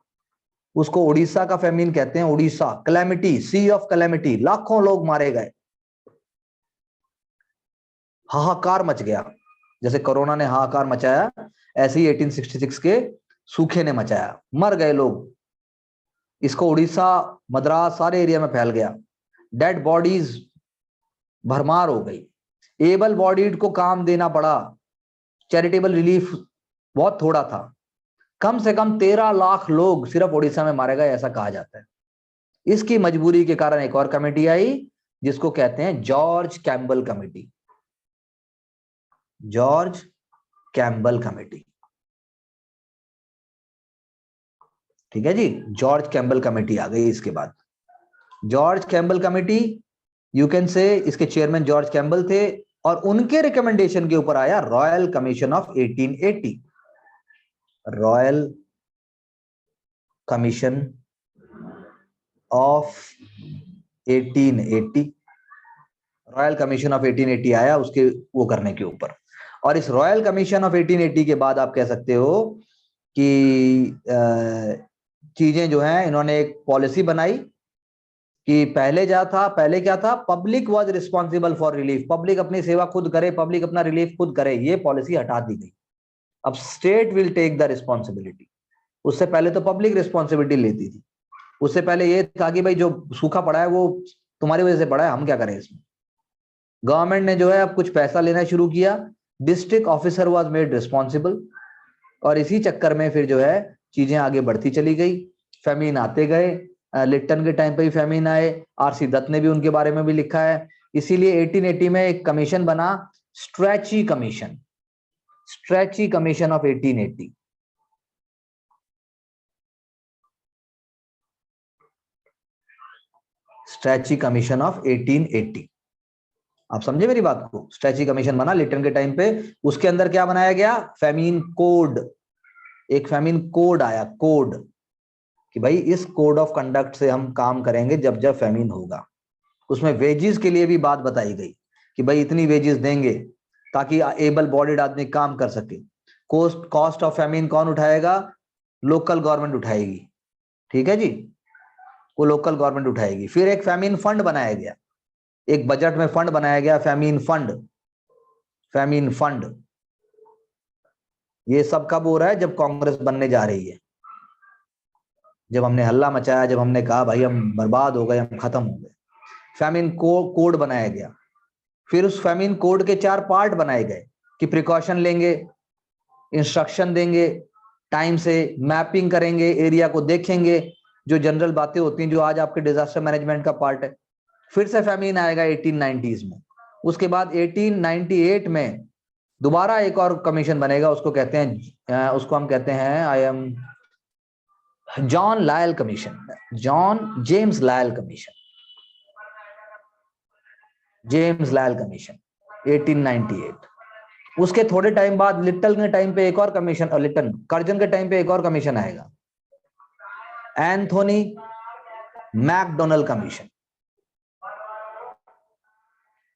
उसको उड़ीसा का फैमीन कहते हैं। Orissa, calamity, sea of calamity, लाखों लोग मारे गए, हाहाकार मच गया। जैसे कोरोना ने हाहाकार मचाया, ऐसे ही 1866 के सूखे ने मचाया, मर गए लोग। इसको उड़ीसा, मद्रास, सारे एरिया में फैल गया। डेड बॉडीज भरमार हो गई, एबल बॉडीड को काम देना पड़ा, चैरिटेबल रिलीफ बहुत थोड़ा था। कम से कम 13 लाख लोग सिर्फ उड़ीसा में मारे गए, ऐसा कहा जाता है। इसकी मजबूरी के कारण एक और कमेटी आई जिसको कहते हैं George Campbell committee. George Campbell committee, ठीक है जी। जॉर्ज कैम्बल कमेटी आ गई इसके बाद। George Campbell committee, you can से, इसके चेयरमैन जॉर्ज कैम्बल थे और उनके रिकमेंडेशन के ऊपर आया royal commission of 1880। Royal commission of 1880, royal commission of 1880 आया उसके वो करने के ऊपर। और इस रॉयल कमीशन ऑफ 1880 के बाद आप कह सकते हो कि चीजें जो हैं, इन्होंने एक पॉलिसी बनाई कि पहले क्या था, public was responsible for relief, public अपनी सेवा खुद करे, पब्लिक अपना रिलीफ खुद करे, ये पॉलिसी हटा दी गई। अब state will take the responsibility. उससे पहले तो पब्लिक रिस्पॉन्सिबिलिटी लेती थी। उससे पहले ये था कि भाई जो सूखा पड़ा है वो तुम्हारी वजह से पड़ा है, हम क्या करें इसमें। गवर्नमेंट ने जो है अब कुछ पैसा लेना शुरू किया, district officer was made responsible, और इसी चक्कर में फिर जो है चीजें आगे बढ़ती चली गई। फेमिन आते गए, लिट्टन के टाइम पे ही फेमिन आए, आरसी दत्त ने भी उनके बारे में भी लिखा है। इसीलिए 1880 में एक कमीशन बना, stretchy commission, stretchy commission of 1880। Stretchy commission of 1880, आप समझे मेरी बात को। स्ट्रेची कमीशन बना लिटन के टाइम पे। उसके अंदर क्या बनाया गया, फेमिन कोड, एक फेमिन कोड आया, कोड कि भाई इस कोड ऑफ कंडक्ट से हम काम करेंगे जब जब फेमिन होगा। उसमें वेजेस के लिए भी बात बताई गई कि भाई इतनी वेजेस देंगे ताकि एबल बॉडीड आदमी काम कर सके। कॉस्ट ऑफ फेमिन कौन उठाएगा, लोकल गवर्नमेंट उठाएगी, ठीक है जी, वो लोकल गवर्नमेंट उठाएगी। फिर एक फेमिन फंड बनाया गया, एक बजट में फंड बनाया गया, फेमिन फंड, फेमिन फंड। ये सब कब हो रहा है, जब कांग्रेस बनने जा रही है, जब हमने हल्ला मचाया, जब हमने कहा भाई हम बर्बाद हो गए, हम खत्म हो गए। फेमिन कोड बनाया गया। फिर उस फेमिन कोड के 4 पार्ट बनाए गए कि प्रिकॉशन लेंगे, इंस्ट्रक्शन देंगे, टाइम से मैपिंग करेंगे, एरिया को देखेंगे, जो जनरल बातें होती हैं जो आज आपके डिजास्टर मैनेजमेंट का पार्ट है। फिर से फेमिन आएगा 1890s में। उसके बाद 1898 में दोबारा एक और कमीशन बनेगा, उसको कहते हैं, उसको हम कहते हैं I am John Lyell commission, John James Lyell commission, James Lyell commission 1898। उसके थोड़े टाइम बाद लिटल के टाइम पे एक और कमीशन, और लिटन कर्जन के टाइम पे एक और कमीशन आएगा, Anthony McDonald commission,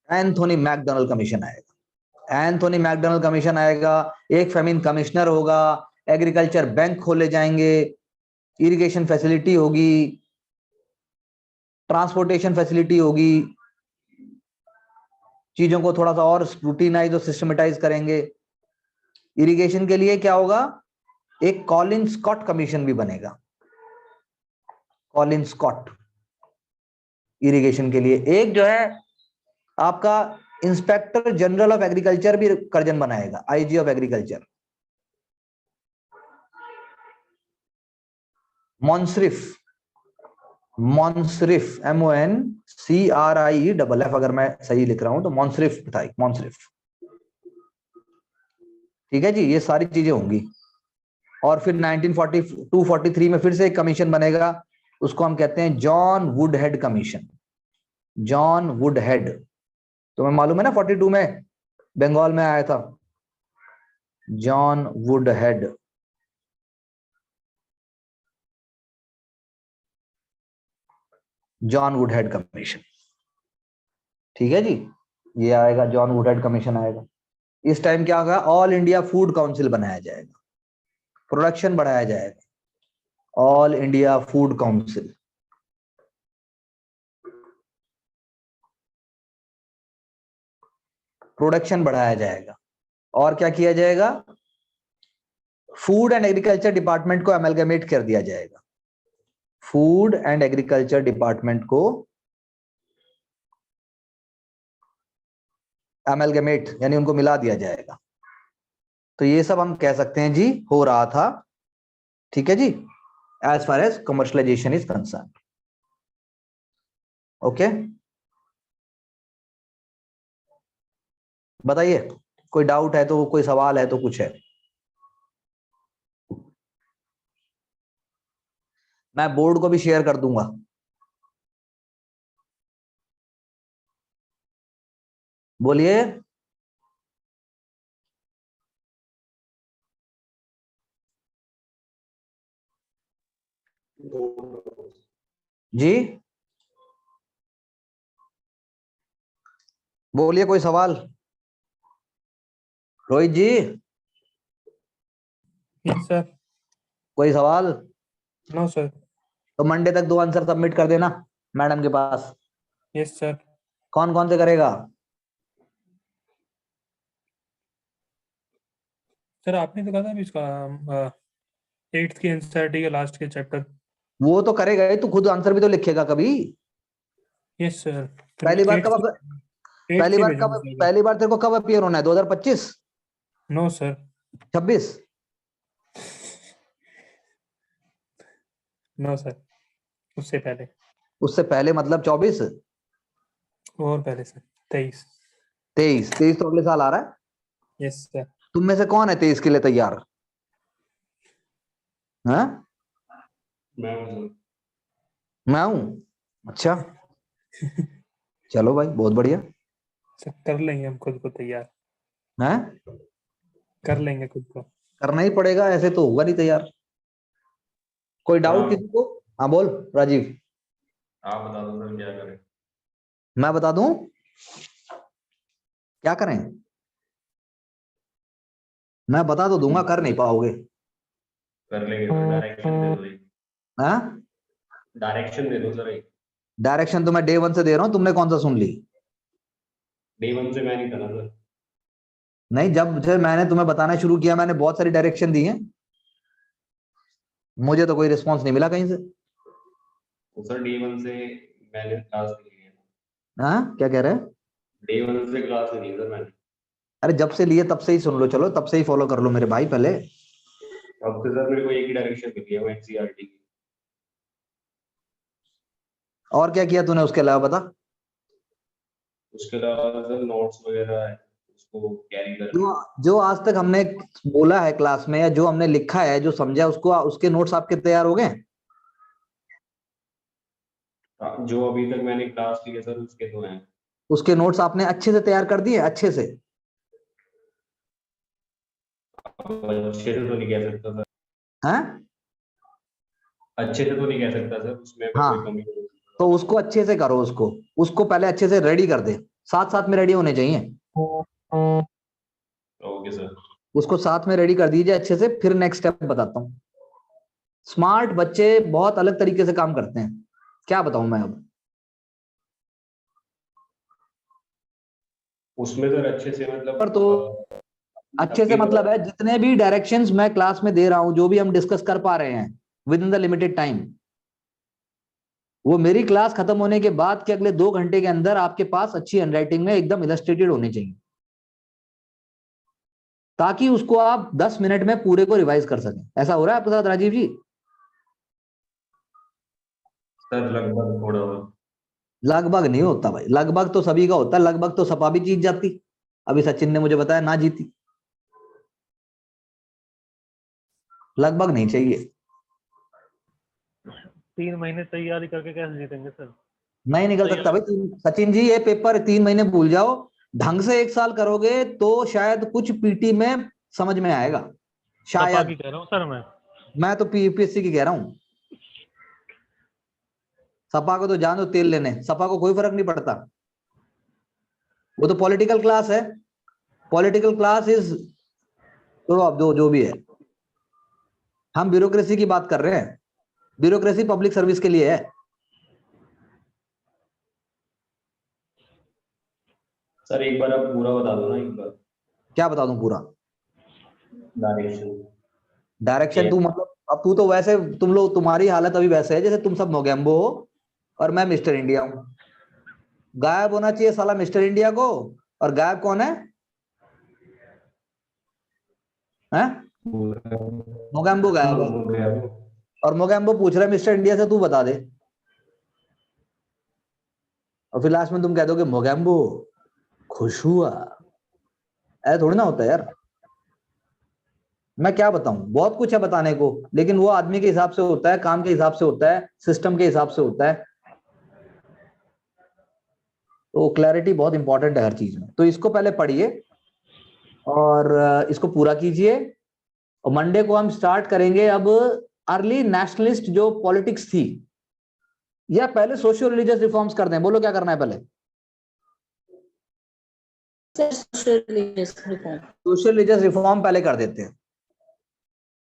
Anthony McDonald commission आएगा। एंथोनी मैकडोनल्ड कमीशन आएगा, एक फेमिन कमिश्नर होगा, एग्रीकल्चर बैंक खोले जाएंगे, इरिगेशन फैसिलिटी होगी, ट्रांसपोर्टेशन फैसिलिटी होगी, चीजों को थोड़ा सा और रूटीनाइज और सिस्टमेटाइज करेंगे। इरिगेशन के लिए क्या होगा, एक कॉलिन स्कॉट कमीशन भी बनेगा, कॉलिन स्कॉट इरिगेशन के लिए। एक जो है आपका इंस्पेक्टर जनरल ऑफ एग्रीकल्चर भी कर्जन बनाएगा, आईजी ऑफ एग्रीकल्चर, मॉन्सरिफ, मॉन्सरिफ MONCRIEFF, अगर मैं सही लिख रहा हूं तो मॉन्सरिफ था, मॉन्सरिफ, ठीक है जी। ये सारी चीजें होंगी। और फिर 1942-43 में फिर से एक कमीशन बनेगा, उसको हम कहते हैं जॉन वुडहेड कमीशन, जॉन वुडहेड। तो मैं मालूम है ना 42 में बंगाल में आया था, जॉन वुडहेड। जॉन वुडहेड कमीशन, ठीक है जी, ये आएगा, जॉन वुडहेड कमीशन आएगा। इस टाइम क्या होगा, ऑल इंडिया फूड काउंसिल बनाया जाएगा, प्रोडक्शन बढ़ाया जाएगा, all India food council. Production बढ़ाया जाएगा। और क्या किया जाएगा, फूड एंड एग्रीकल्चर डिपार्टमेंट को अमेलगमेट कर दिया जाएगा, फूड एंड एग्रीकल्चर डिपार्टमेंट को अमेलगमेट यानी उनको मिला दिया जाएगा। तो ये सब हम कह सकते हैं जी हो रहा था, ठीक है जी, as far as commercialisation is concern. Okay, बताइए, कोई डाउट है तो, कोई सवाल है तो, कुछ है। मैं बोर्ड को भी शेयर कर दूंगा। बोलिए। जी बोलिए, कोई सवाल? रोहित जी यस सर। कोई सवाल? No sir. तो मंडे तक 2 आंसर सबमिट कर देना मैडम के पास। Yes sir. कौन कौन से करेगा? सर आपने तो कहा था अभी इसका 8th की एनसीईआरटी के लास्ट के चैप्टर। वो तो करेगा ही, तू खुद आंसर भी तो लिखेगा कभी। Yes sir. पहली बार कब एट्थ की भेजूंगा सर। पहली बार तेरे को कब अपीयर होना है? 2025? No sir. 26? नो सर, उससे पहले। उससे पहले मतलब 24? और पहले सर 23। 23 तो अगले साल आ रहा है। Yes sir. तुम में से कौन है 23 के लिए तैयार? हाँ मैं हूं। अच्छा चलो भाई, बहुत बढ़िया सर कर लेंगे हम खुद को तैयार। है। कर लेंगे खुद को। करना ही पड़ेगा, ऐसे तो होगा नहीं तैयार। कोई डाउट किसी को? हाँ बोल राजीव। आप बता दो सर क्या करें। मैं बता दूं क्या करें? मैं बता तो दूंगा, कर नहीं पाओगे। कर लेंगे सर, डायरेक्शन दे दो। हाँ डायरेक्शन दे दो सर। डायरेक्शन तो मैं डे 1 से दे रहा हूं, तुमने कौन सा सुन ली? डे 1 से मैं नहीं था ना सर। नहीं, जब से मैंने तुम्हें बताना शुरू किया मैंने बहुत सारी डायरेक्शन दी है, मुझे तो कोई रिस्पॉन्स नहीं मिला कहीं से। तो सर डे 1 से मैंने क्लास ली है। हाँ क्या कह रहे हैं? डे 1 से क्लास ली है सर मैंने। अरे जब से लिए तब से ही सुन लो, चलो तब से ही फॉलो कर लो मेरे भाई पहले। अब से सर मेरे को एक ही डायरेक्शन मिली है, वो एनसीईआरटी की। और क्या किया तूने उसके अलावा बता? उसके अलावा सर नोट्स वगैरह है, उसको कैरी कर। जो आज तक हमने बोला है क्लास में या जो हमने लिखा है, जो समझा, उसको उसके नोट्स आपके तैयार हो गए? जो अभी तक मैंने क्लास ली है सर उसके तो हैं। उसके नोट्स आपने अच्छे से तैयार कर दिए? अच्छे से? अच्छे से तो नहीं कह सकता सर। हैं? अच्छे से तो नहीं कह सकता सर, उसमें मैं हाँ कोई कमी नहीं। तो उसको अच्छे से करो, उसको उसको पहले अच्छे से रेडी कर दे, साथ साथ में रेडी होने चाहिए। Okay sir. उसको साथ में रेडी कर दीजिए अच्छे से, फिर नेक्स्ट स्टेप बताता हूँ। स्मार्ट बच्चे बहुत अलग तरीके से काम करते हैं, क्या बताऊं मैं अब? उसमें सर अच्छे से मतलब पर तो अच्छे से मतलब है, जितने भी डायरेक्शंस मैं क्लास में दे रहा हूं, जो भी हम डिस्कस कर पा रहे हैं with in the limited time, वो मेरी क्लास खत्म होने के बाद के अगले 2 घंटे के अंदर आपके पास अच्छी हैंडराइटिंग में एकदम इलस्ट्रेटेड होनी चाहिए, ताकि उसको आप 10 मिनट में पूरे को रिवाइज कर सकें। ऐसा हो रहा है आपके साथ राजीव जी? सर लगभग थोड़ा बहुत। लगभग नहीं होता भाई, लगभग तो सभी का होता है, लगभग तो सपा भी जीत जाती। अभी सचिन ने मुझे बताया ना जीती। लगभग नहीं चाहिए। 3 महीने तैयारी करके कैसे जीतेंगे सर? नहीं निकल सकता भाई। सचिन जी ये पेपर 3 महीने भूल जाओ, ढंग से 1 साल करोगे तो शायद कुछ पीटी में समझ में आएगा, सपा शायद। की कह रहा हूँ सर मैं तो यूपीएससी की कह रहा हूँ। सपा को तो जान दो तेल लेने, सपा को कोई फर्क नहीं पड़ता। वो तो पॉलिटिकल क्लास है। पॉलिटिकल क्लास इज, तो अब जो भी है, हम ब्यूरोक्रेसी की बात कर रहे हैं। ब्यूरोक्रेसी पब्लिक सर्विस के लिए है। सर एक बार आप पूरा बता दो ना एक बार। क्या बता दूं पूरा? डायरेक्शन। डायरेक्शन तू मतलब, अब तू तो वैसे, तुम लोग, तुम्हारी हालत अभी वैसे है जैसे तुम सब मोगेम्बो हो और मैं मिस्टर इंडिया हूं। गायब होना चाहिए साला मिस्टर इंडिया को, और गायब कौन है? हैं? मोगेम्बो गायब है, और मोगेम्बो पूछ रहा है मिस्टर इंडिया से तू बता दे, और फिर लास्ट में तुम कह दोगे मोगेम्बो खुश हुआ। ऐसा थोड़ी ना होता है यार। मैं क्या बताऊं, बहुत कुछ है बताने को, लेकिन वो आदमी के हिसाब से होता है, काम के हिसाब से होता है, सिस्टम के हिसाब से होता है। तो क्लैरिटी बहुत इंपॉर्टेंट है हर चीज में। तो इसको पहले पढ़िए और इसको पूरा कीजिए, और मंडे को हम स्टार्ट करेंगे अब अर्ली नेशनलिस्ट जो पॉलिटिक्स थी, या पहले सोशियो रिलीजियस रिफॉर्म्स कर दें? बोलो क्या करना है पहले? Social religious social religious reform पहले कर देते हैं,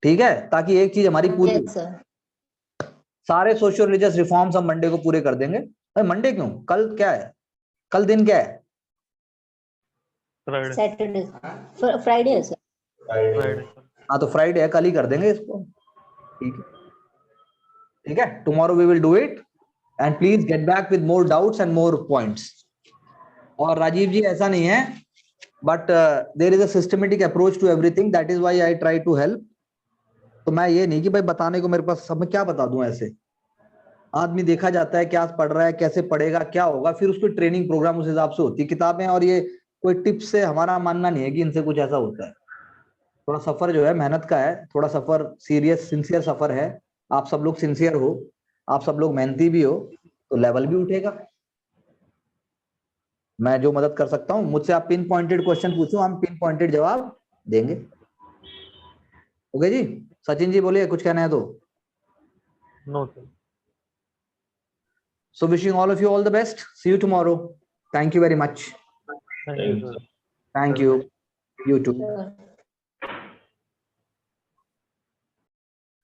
ठीक है, ताकि एक चीज हमारी पूरी, सर। सारे सोशल रिलीजियस रिफॉर्म्स हम मंडे को पूरे कर देंगे। अरे मंडे क्यों, कल क्या है, कल दिन क्या है? फ्राइडे। सैटरडे, फ्राइडे है सर। फ्राइडे। हाँ तो फ्राइडे है, कल ही कर देंगे इसको, ठीक है, ठीक है। Tomorrow we will do it and please get back with more doubts and more points. और राजीव जी ऐसा नहीं है, but there is a systematic approach to everything, that is why I try to help. तो मैं ये नहीं कि भाई बताने को मेरे पास सब, मैं क्या बता दूं ऐसे। आदमी देखा जाता है क्या पढ़ रहा है, कैसे पढ़ेगा, क्या होगा, फिर उसकी ट्रेनिंग प्रोग्राम उस हिसाब से होती है। किताबें और ये कोई टिप्स से हमारा मानना नहीं है कि इनसे कुछ ऐसा होता है। थोड़ा सफर जो है मेहनत का है, थोड़ा सफर सीरियस सिंसियर सफर है। आप सब लोग सिंसियर हो, आप सब लोग मेहनती भी हो, तो लेवल भी उठेगा। मैं जो मदद कर सकता हूँ, मुझसे आप पिन पॉइंटेड क्वेश्चन पूछो, हम पिन पॉइंटेड जवाब देंगे। ओके जी, सचिन जी बोलिए, कुछ कहना है तो। No sir. So wishing all of you all the best. See you tomorrow. Thank you very much. Thank you sir. Thank you. You too.